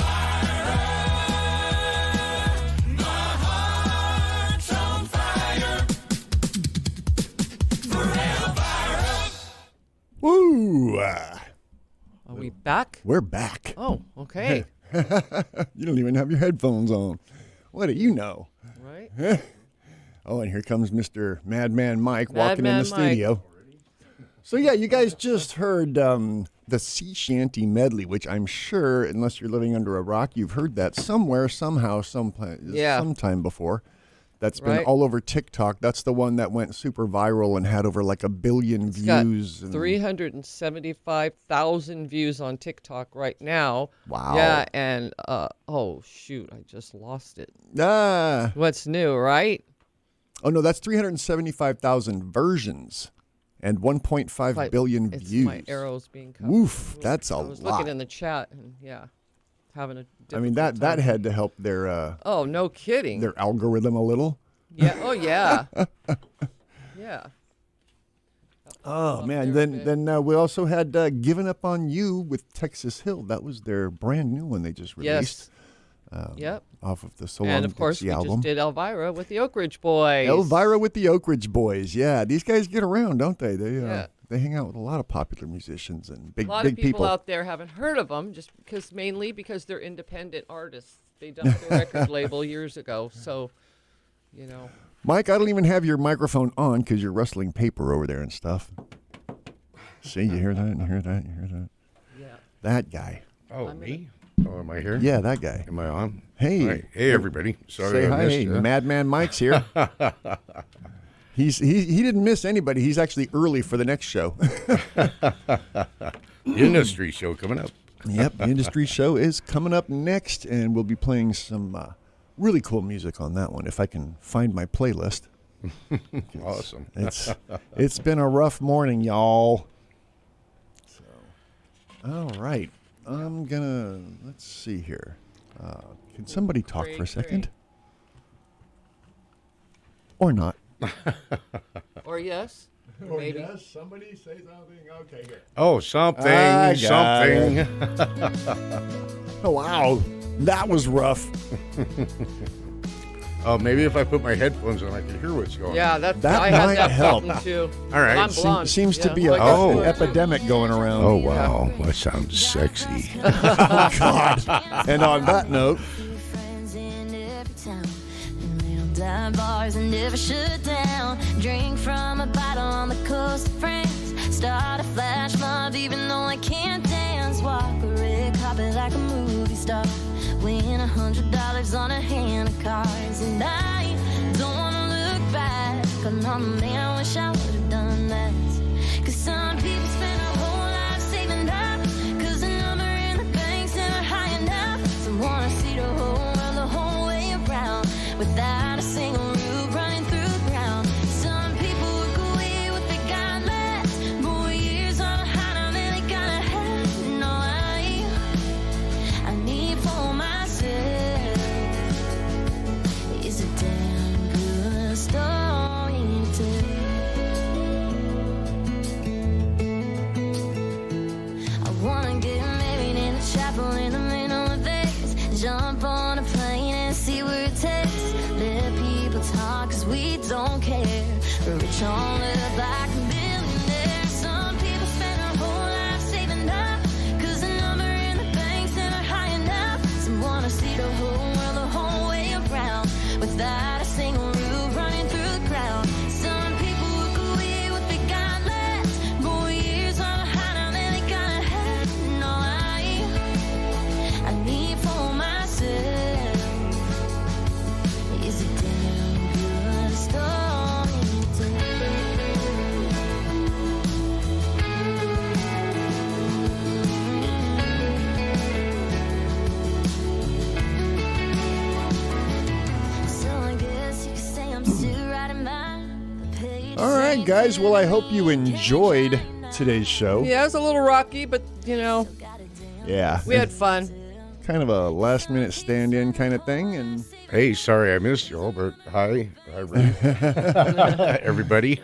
My heart's on fire for Elvira. Woo! Are we back? We're back. Oh, okay. You don't even have your headphones on. What do you know? Right. Oh, and here comes Mr. Madman Mike walking in Madman the studio. So, yeah, you guys just heard the Sea Shanty medley, which I'm sure, unless you're living under a rock, you've heard that somewhere, somehow, sometime before. That's been Right. all over TikTok. That's the one that went super viral and had over like 1 billion views. Got 375,000 views on TikTok right now. Wow. Yeah, and oh shoot, I just lost it. Ah. What's new, right? Oh no, that's 375,000 versions and 1.5 billion It's views. my arrows being cut. Woof, that's a I was lot. looking in the chat and having a I mean, difficult that time. had to help their Oh, no kidding. their algorithm a little. Yeah. Oh yeah. Yeah. Oh man, then we also had "Given Up on You" with Texas Hill. That was their brand new one they just released. Yep. Off of the So And Long of course, Dixie we album. just did Elvira with the Oak Ridge Boys. Elvira with the Oak Ridge Boys. Yeah, these guys get around, don't they? They hang out with a lot of popular musicians and big A lot big of people out there haven't heard of them, just mainly because they're independent artists. They dumped the record label years ago, so Mike, I don't even have your microphone on because you're rustling paper over there and stuff. See, you hear that? You hear that? You hear that? Yeah. That guy. Oh, me? Oh, am I here? Yeah, that guy. Am I on? Hey. Right. Hey, everybody. Sorry Say I hi. missed Hey, you. Madman Mike's here. He didn't miss anybody. He's actually early for the next show. Industry show coming up. Yep, the industry show is coming up next, and we'll be playing some really cool music on that one if I can find my playlist. Awesome. It's been a rough morning, y'all. So, all right, let's see here. Can somebody talk for a second? Or not. Or yes. Maybe. Yes, somebody say something. Okay, here. Oh, something. Oh, wow. That was rough. Oh, maybe if I put my headphones on, I can hear what's going on. Yeah, That I had might that help. problem too. All right. I'm blonde. Seems to Yeah. be an Oh. epidemic going around. Oh, wow. That sounds sexy. Oh, God. And on that note, Dive bars and never shut down. Drink from a bottle on the coast of France. Start a flash mob even though I can't dance. Walk a red carpet like a movie star. Win $100 on a hand of cards. And I don't wanna look back on all the man I wish I would've done that. Cause some people spend their whole life saving up. Cause the number in the bank's never high enough. Some wanna see the whole world the whole way around. Without a single root running through the ground. Some people walk away with they got left. But with years on behind them, and they gotta have. No, I need for myself is a damn good story to tell. I wanna get married in a chapel in the middle of Vegas. Jump on a plane and see where it takes. Let people talk cause we don't care. Rich on earth like a millionaire. Some people spend their whole life saving up. Cause the number in the bank's never high enough. Some wanna see the whole world the whole way around. Without a single root running through the ground. Some people walk away with they got left. But with years on behind them, and they gotta have. No, I need for myself is a damn good story to tell. So I guess you could say I'm still riding by the page. all right, guys. Well, I hope you enjoyed today's show. Yeah, it was a little rocky, but Yeah. we had fun. Kind of a last-minute stand-in kind of thing, and Hey, sorry I missed you all, but hi Ruth. Everybody.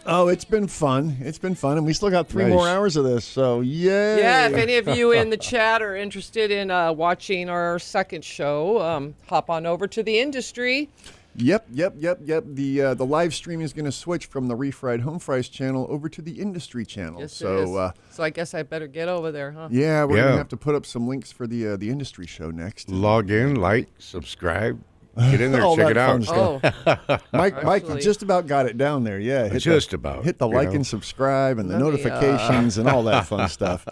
oh, it's been fun. It's been fun, and we still got 3 Nice. more hours of this, so yay! Yeah, if any of you in the chat are interested in watching our second show, hop on over to the industry. Yep. The live stream is going to switch from the Refried Home Fries channel over to the Industry channel. Yes, so, it is. So I guess I better get over there, huh? yeah, we're going to have to put up some links for the Industry show next. Log in, like, subscribe. Get in there, All check it that out. fun stuff. Mike just about got it down there. Yeah, Hit the like and subscribe and the notifications and all that fun stuff.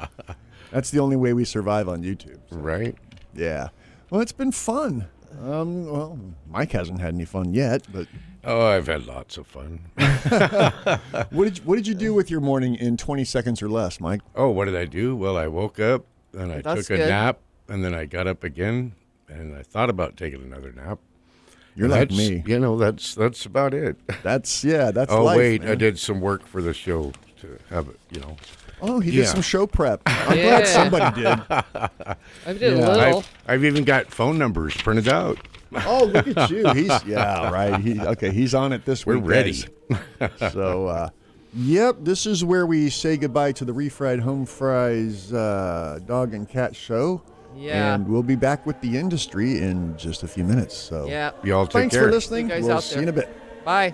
That's the only way we survive on YouTube. So. Right? Yeah. Well, it's been fun. Well, Mike hasn't had any fun yet, but oh, I've had lots of fun. What did you do with your morning in 20 seconds or less, Mike? Oh, what did I do? Well, I woke up, and I That's took a good. nap, and then I got up again, and I thought about taking another nap. You're And like that's- me. You know, that's about it. That's Oh, life, wait, man. I did some work for the show to have it, you know. Oh, he did Yeah. some show prep. I'm glad somebody did. I did a little. I've even got phone numbers printed out. Oh, look at you. He's on it this We're week. ready. Guys. So, yep, this is where we say goodbye to the Refried Home Fries Dog and Cat Show. Yeah. And we'll be back with the industry in just a few minutes. So, Yeah. Y'all take thanks care. for listening. You guys We'll out see there. you in a bit. Bye.